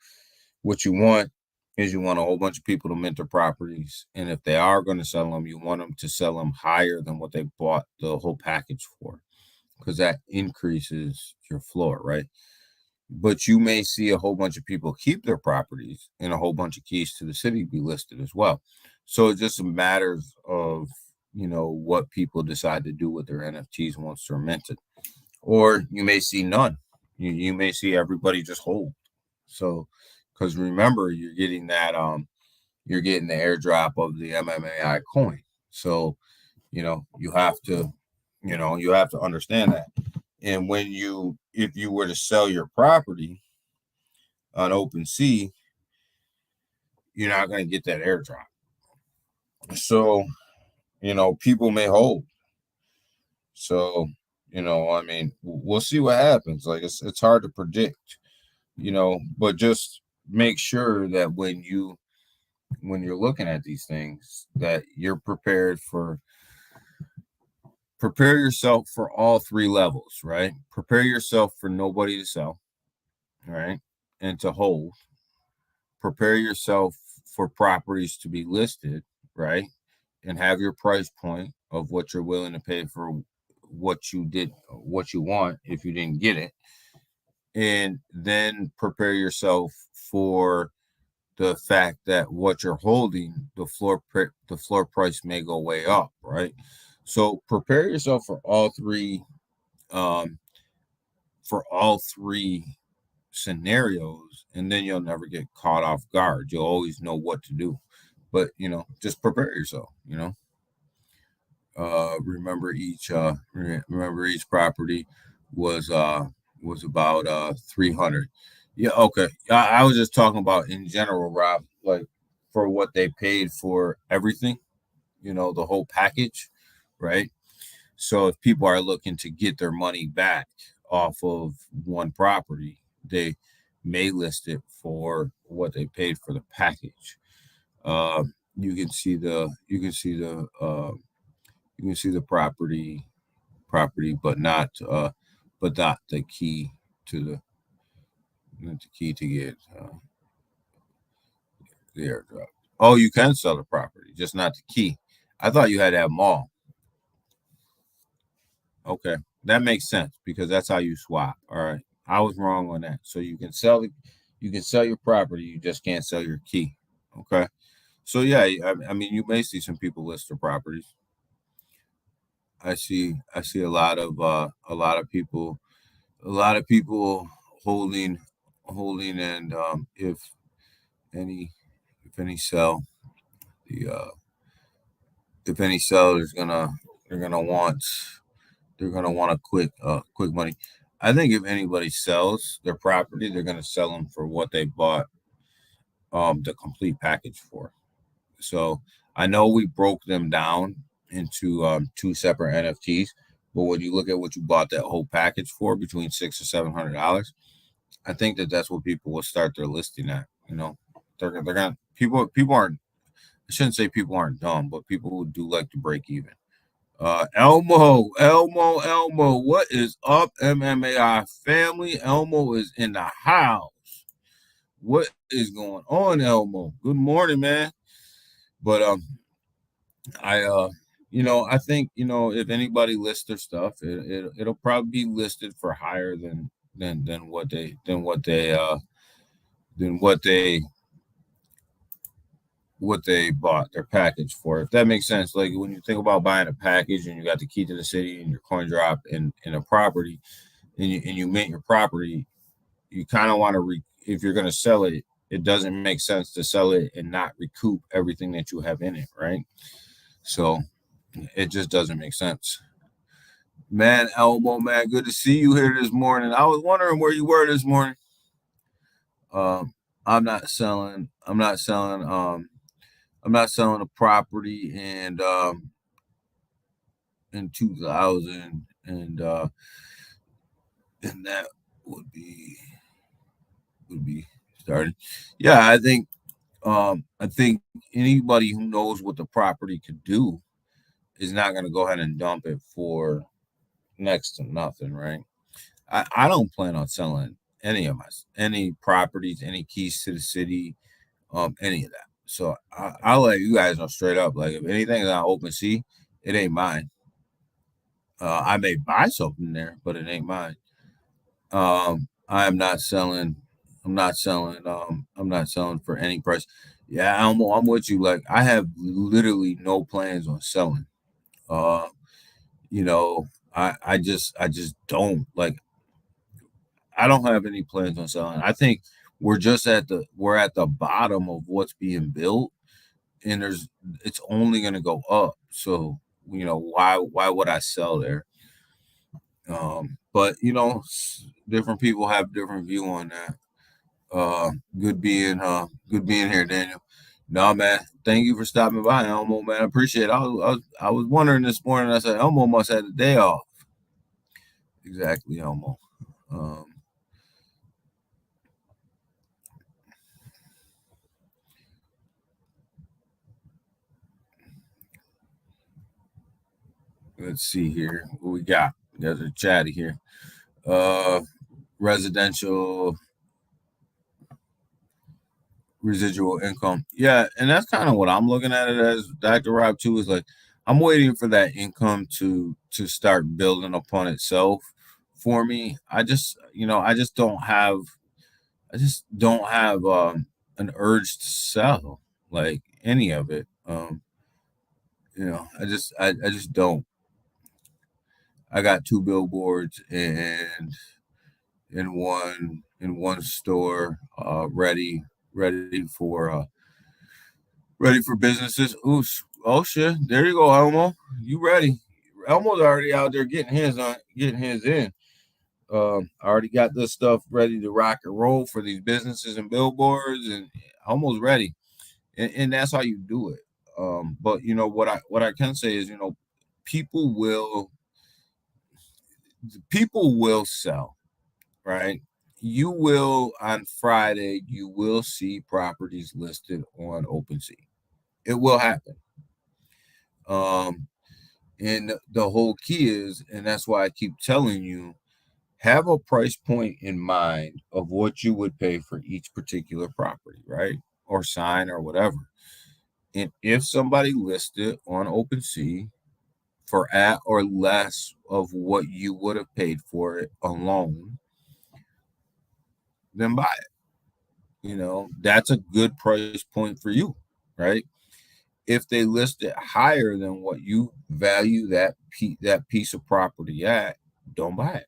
what you want is, you want a whole bunch of people to mint their properties. And if they are going to sell them, you want them to sell them higher than what they bought the whole package for, because that increases your floor, right? But you may see a whole bunch of people keep their properties and a whole bunch of keys to the city be listed as well. So it just matters of, what people decide to do with their NFTs once they're minted. Or you may see none. You may see everybody just hold. So, because remember, you're getting the airdrop of the MMAI coin. So, you have to understand that. And if you were to sell your property on OpenSea, you're not going to get that airdrop. So, people may hold. So, we'll see what happens. Like, it's hard to predict, but just make sure that when you're looking at these things, that you're prepare yourself for all three levels, right? Prepare yourself for nobody to sell, right? And to hold. Prepare yourself for properties to be listed, right? And have your price point of what you're willing to pay for what you want if you didn't get it. And then prepare yourself for the fact that what you're holding, the floor price may go way up, right? So prepare yourself for all three scenarios, and then you'll never get caught off guard. You'll always know what to do. But just prepare yourself. Remember each property was about 300. Yeah, okay. I was just talking about in general, Rob, like for what they paid for everything, the whole package, right? So if people are looking to get their money back off of one property, they may list it for what they paid for the package. You can see the property, but not the key to get the airdrop. Oh, you can sell the property, just not the key. I thought you had to have them all. Okay, that makes sense, because that's how you swap. All right, I was wrong on that. So you can sell your property, you just can't sell your key. Okay, so yeah, I mean, you may see some people list their properties. I see a lot of people holding, and if any sell, if any sell, they're gonna want a quick money. I think if anybody sells their property, they're gonna sell them for what they bought the complete package for. So I know we broke them down into two separate NFTs, but when you look at what you bought that whole package for, between $600 or $700, I think that's what people will start their listing at. They're gonna people aren't. I shouldn't say people aren't dumb, but people who do like to break even. Elmo, what is up, MMAI family? Elmo is in the house. What is going on, Elmo? Good morning, man. But I think if anybody lists their stuff, it'll probably be listed for higher than what they bought their package for. If that makes sense. Like when you think about buying a package and you got the key to the city and your coin drop in a property, and you mint your property, you kind of want to if you're going to sell it, it doesn't make sense to sell it and not recoup everything that you have in it, right? So it just doesn't make sense. Man, Elmo, man, good to see you here this morning. I was wondering where you were this morning. I'm not selling. I'm not selling. I'm not selling a property in 2000 and that would be starting. Yeah, I think anybody who knows what the property could do is not going to go ahead and dump it for next to nothing, right? I don't plan on selling any properties, any keys to the city, any of that. So I'll let you guys know straight up. Like if anything is on OpenSea, it ain't mine. I may buy something there, but it ain't mine. I am not selling. I'm not selling. I'm not selling for any price. Yeah, I'm with you. Like I have literally no plans on selling. Uh, I just don't like. I don't have any plans on selling. I think we're at the bottom of what's being built, and it's only going to go up. So why would I sell there? But different people have different view on that. Good being here, Daniel. No, man. Thank you for stopping by, Elmo. Man, I appreciate it. I was wondering this morning. I said Elmo must have the day off. Exactly, Elmo. Um, let's see here. What we got? There's a chatty here. Residential residual income. Yeah, and that's kind of what I'm looking at it as, Dr. Rob, too, is like I'm waiting for that income to start building upon itself for me. I just don't have an urge to sell like any of it. I just don't. I got two billboards and in one store ready for businesses. Ooh, oh shit! There you go, Elmo. You ready? Elmo's already out there getting his in. I already got this stuff ready to rock and roll for these businesses and billboards, and almost ready. And that's how you do it. But what I can say is, people will people will sell, right? You will on Friday. You will see properties listed on OpenSea. It will happen. Um, and the whole key is, and that's why I keep telling you, have a price point in mind of what you would pay for each particular property, right? Or sign or whatever. And if somebody listed on OpenSea for at or less of what you would have paid for it alone, then buy it. That's a good price point for you, right? If they list it higher than what you value that piece of property at, don't buy it.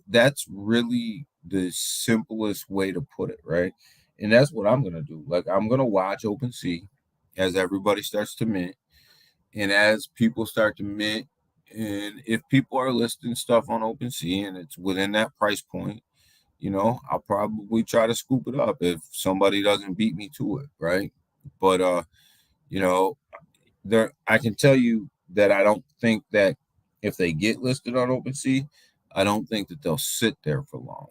That's really the simplest way to put it, right? And that's what I'm gonna do. Like I'm gonna watch OpenSea as everybody starts to mint, and as people start to mint, and if people are listing stuff on OpenSea and it's within that price point, I'll probably try to scoop it up if somebody doesn't beat me to it, right? But you know, there I can tell you that I don't think that if they get listed on OpenSea, I don't think that they'll sit there for long.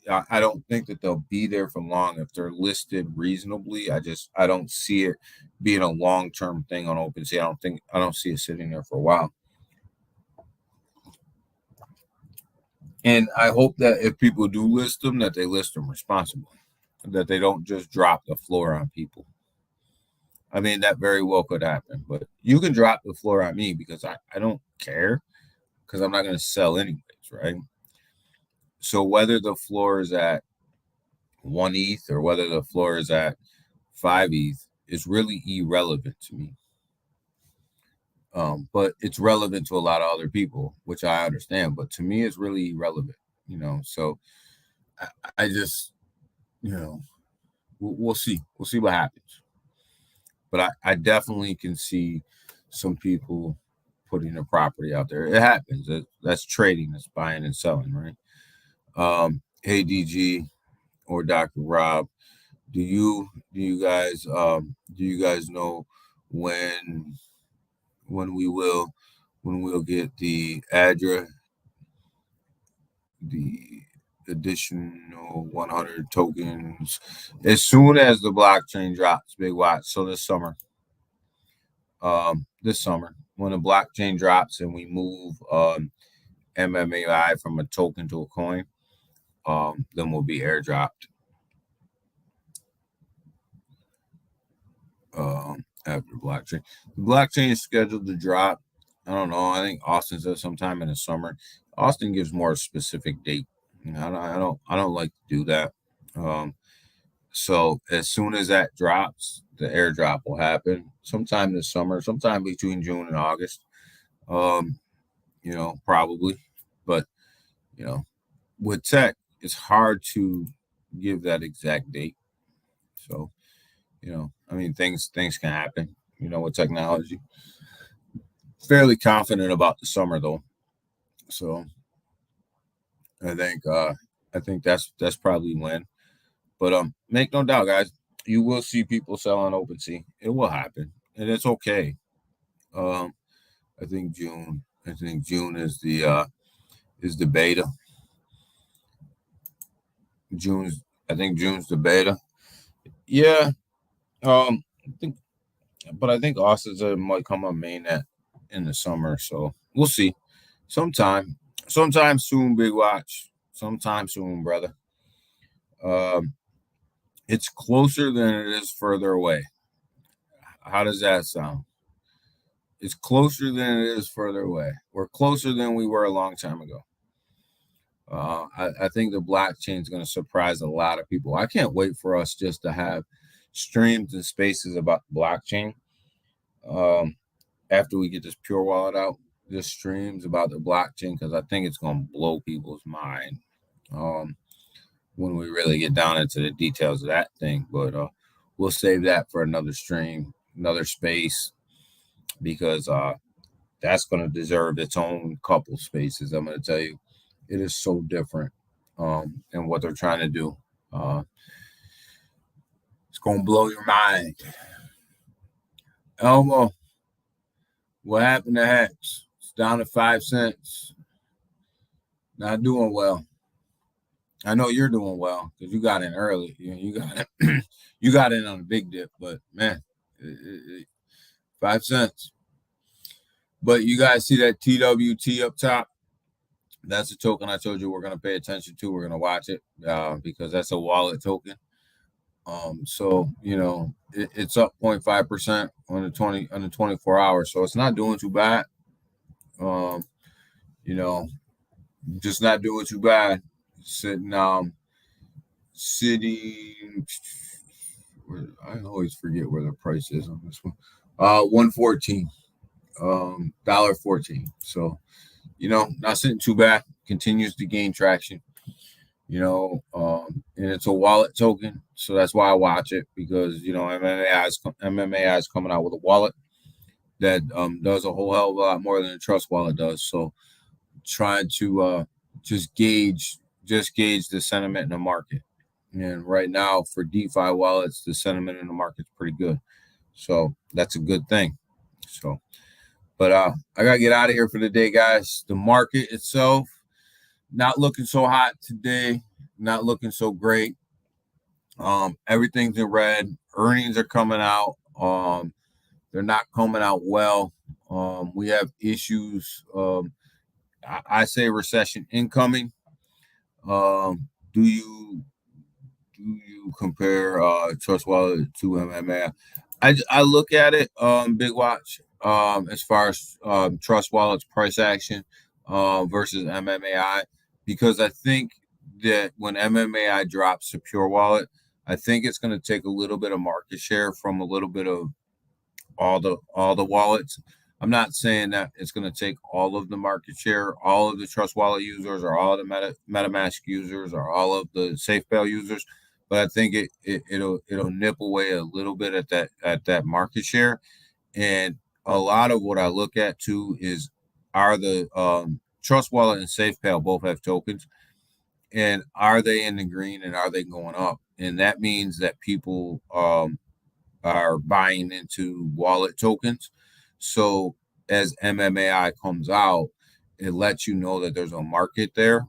I don't think that they'll be there for long if they're listed reasonably. I don't see it being a long term thing on OpenSea. I don't see it sitting there for a while. And I hope that if people do list them, that they list them responsibly, that they don't just drop the floor on people. I mean, that very well could happen, but you can drop the floor on me because I don't care, because I'm not going to sell anyways, right? So whether the floor is at 1 ETH or whether the floor is at 5 ETH is really irrelevant to me. But it's relevant to a lot of other people, which I understand. But to me, it's really irrelevant, So I just, we'll see. We'll see what happens. But I definitely can see some people putting a property out there. It happens. That's trading. That's buying and selling, right? Hey, DG or Dr. Rob, do you guys know when we'll get the address, the additional 100 tokens as soon as the blockchain drops? Big watch. So this summer, when the blockchain drops and we move MMAI from a token to a coin, then we'll be airdropped. After blockchain, the blockchain is scheduled to drop. I don't know. I think Austin says sometime in the summer. Austin gives more specific date. I don't like to do that. So as soon as that drops, the airdrop will happen sometime this summer, sometime between June and August. Probably, but with tech, it's hard to give that exact date. So, things can happen, with technology. Fairly confident about the summer though. So I think that's probably when. But make no doubt, guys, you will see people selling OpenSea. It will happen, and it's okay. I think June is the beta. I think June's the beta. Yeah. I think Austin might come on mainnet in the summer, so we'll see. Sometime soon, big watch. Sometime soon, brother. It's closer than it is further away. How does that sound? It's closer than it is further away. We're closer than we were a long time ago. I think the blockchain is going to surprise a lot of people. I can't wait for us just to have streams and spaces about the blockchain. After we get this Pure Wallet out, just streams about the blockchain, because I think it's going to blow people's mind when we really get down into the details of that thing. But we'll save that for another stream, another space, because that's going to deserve its own couple spaces. I'm going to tell you, it is so different in what they're trying to do. It's going to blow your mind. Elmo, what happened to Hex? It's down to 5 cents. Not doing well. I know you're doing well because you got in early. You got it. You got in on a big dip, but man, 5 cents. But you guys see that TWT up top? That's a token I told you we're going to pay attention to. We're going to watch it because that's a wallet token. So it's up 0.5% on the 24 hours. So it's not doing too bad. Just not doing too bad. Sitting. I always forget where the price is on this one. 114. $1.14. So, not sitting too bad. Continues to gain traction. And it's a wallet token, so that's why I watch it, because MMA is coming out with a wallet that does a whole hell of a lot more than a trust wallet does. So trying to just gauge the sentiment in the market. And right now for DeFi wallets, the sentiment in the market is pretty good. So that's a good thing. So, but I gotta get out of here for the day, guys. The market itself not looking so hot today, not looking so great. Everything's in red. Earnings are coming out. They're not coming out well. We have issues. I say recession incoming. Do you compare Trust Wallet to MMA? I look at it, Big Watch, as far as Trust Wallet's price action versus MMAI, because I think that when MMAI drops to Pure Wallet, I think it's going to take a little bit of market share from a little bit of all the wallets. I'm not saying that it's going to take all of the market share, all of the Trust Wallet users, or all of the MetaMask users, or all of the SafePal users, but I think it'll nip away a little bit at that market share. And a lot of what I look at too is, are the Trust Wallet and SafePal both have tokens, and are they in the green, and are they going up? And that means that people are buying into wallet tokens. So as MMAI comes out, it lets you know that there's a market there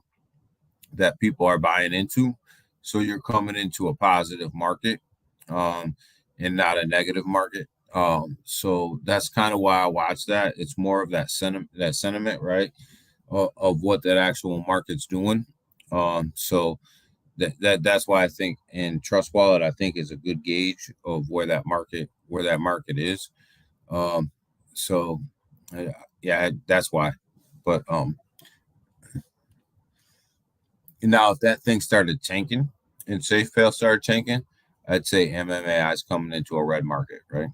that people are buying into. So you're coming into a positive market, and not a negative market. So that's kind of why I watch that. It's more of that sentiment, right? Of what that actual market's doing. So that's why I think in Trust Wallet, I think is a good gauge of where that market is. So yeah, that's why. But now if that thing started tanking and SafePal started tanking, I'd say MMAI is coming into a red market, right?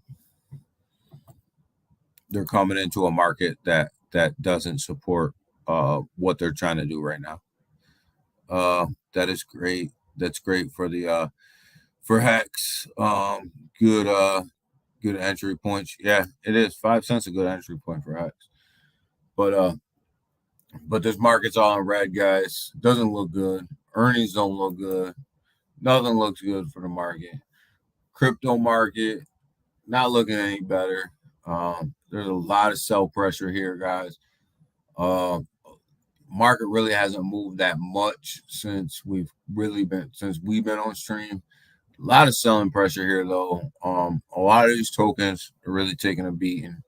They're coming into a market that doesn't support what they're trying to do right now. That is great. That's great for the for Hex. Good entry points. Yeah, it is. 5 cents a good entry point for Hex. But this market's all in red, guys. Doesn't look good. Earnings don't look good. Nothing looks good for the market. Crypto market not looking any better. There's a lot of sell pressure here, guys. Market really hasn't moved that much since we've been on stream. A lot of selling pressure here, though. A lot of these tokens are really taking a beating.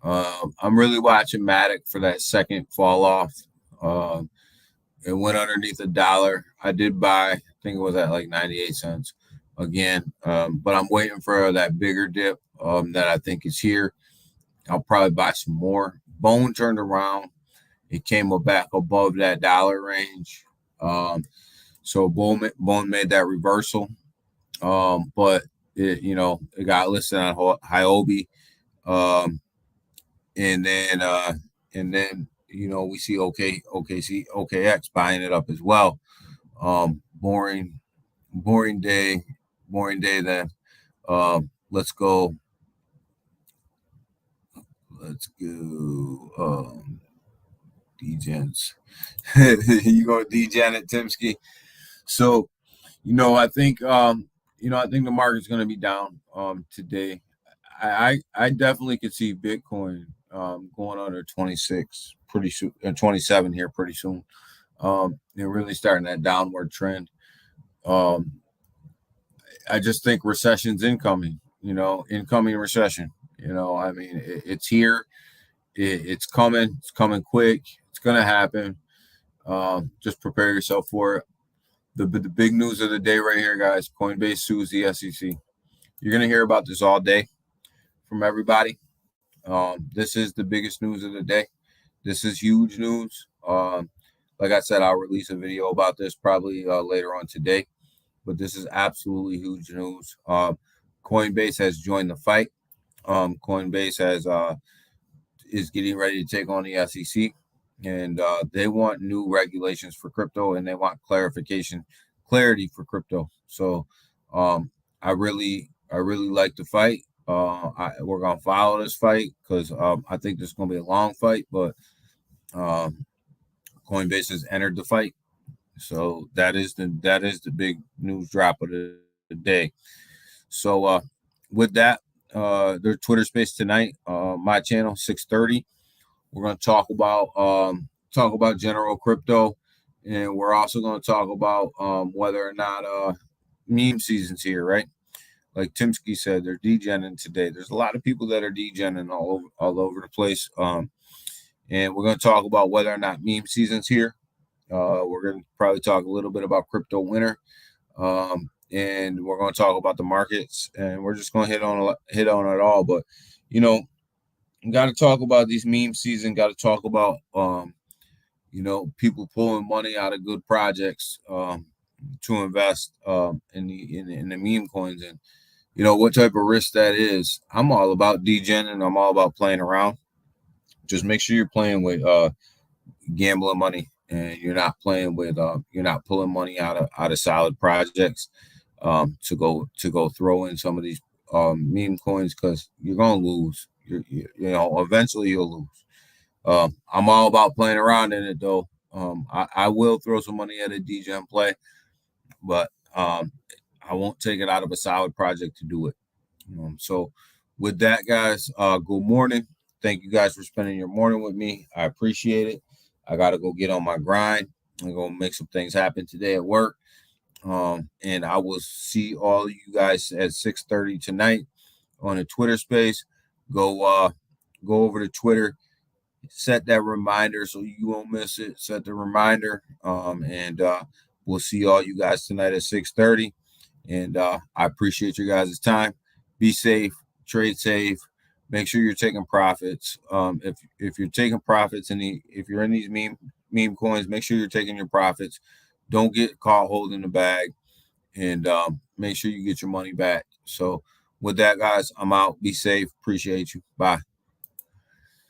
I'm really watching Matic for that second fall off. It went underneath $1. I did buy. I think it was at like 98 cents again. But I'm waiting for that bigger dip that I think is here. I'll probably buy some more. Bone turned around. It came back above that dollar range. So Bone made that reversal. But it got listed on Hiobi. And then we see OKX buying it up as well. Boring day then. Let's go. Degens. You go Degen at Timsky. So, I think the market's going to be down today. I definitely could see Bitcoin going under 26 pretty soon, 27 here pretty soon. They're really starting that downward trend. I just think recession's incoming. Incoming recession. I mean, it's here. It's coming. It's coming quick. It's going to happen. Just prepare yourself for it. The big news of the day right here, guys. Coinbase sues the SEC. You're going to hear about this all day from everybody. This is the biggest news of the day. This is huge news. Like I said, I'll release a video about this probably later on today. But this is absolutely huge news. Coinbase has joined the fight. Coinbase is getting ready to take on the SEC, and they want new regulations for crypto, and they want clarity for crypto. So I really like the fight. We're gonna follow this fight because I think this is gonna be a long fight, but Coinbase has entered the fight. So that is the big news drop of the day. So with that, there's Twitter Space tonight. My channel 6:30. We're going to talk about general crypto, and we're also going to talk about whether or not meme season's here, right? Like Timsky said, they're degenning today. There's a lot of people that are degenning all over the place, and we're going to talk about whether or not meme season's here. We're going to probably talk a little bit about crypto winter, and we're going to talk about the markets, and we're just going to hit on it all. But got to talk about these meme season. Got to talk about people pulling money out of good projects to invest in the meme coins, and what type of risk that is. I'm all about degen, and I'm all about playing around. Just make sure you're playing with gambling money, and you're not playing with you're not pulling money out of solid projects to go throw in some of these meme coins, because you're gonna lose. Eventually you'll lose. I'm all about playing around in it though. I will throw some money at a degen play, but I won't take it out of a solid project to do it. So with that, guys, good morning. Thank you guys for spending your morning with me. I appreciate it. I got to go get on my grind. I'm going to make some things happen today at work. And I will see all of you guys at 6:30 tonight on a Twitter space. Go over to Twitter, set that reminder so you won't miss it. Set the reminder. And we'll see all you guys tonight at 6:30. And I appreciate your guys' time. Be safe, trade safe. Make sure you're taking profits. If you're taking profits if you're in these meme coins, make sure you're taking your profits. Don't get caught holding the bag, and make sure you get your money back. So with that, guys, I'm out. Be safe. Appreciate you. Bye.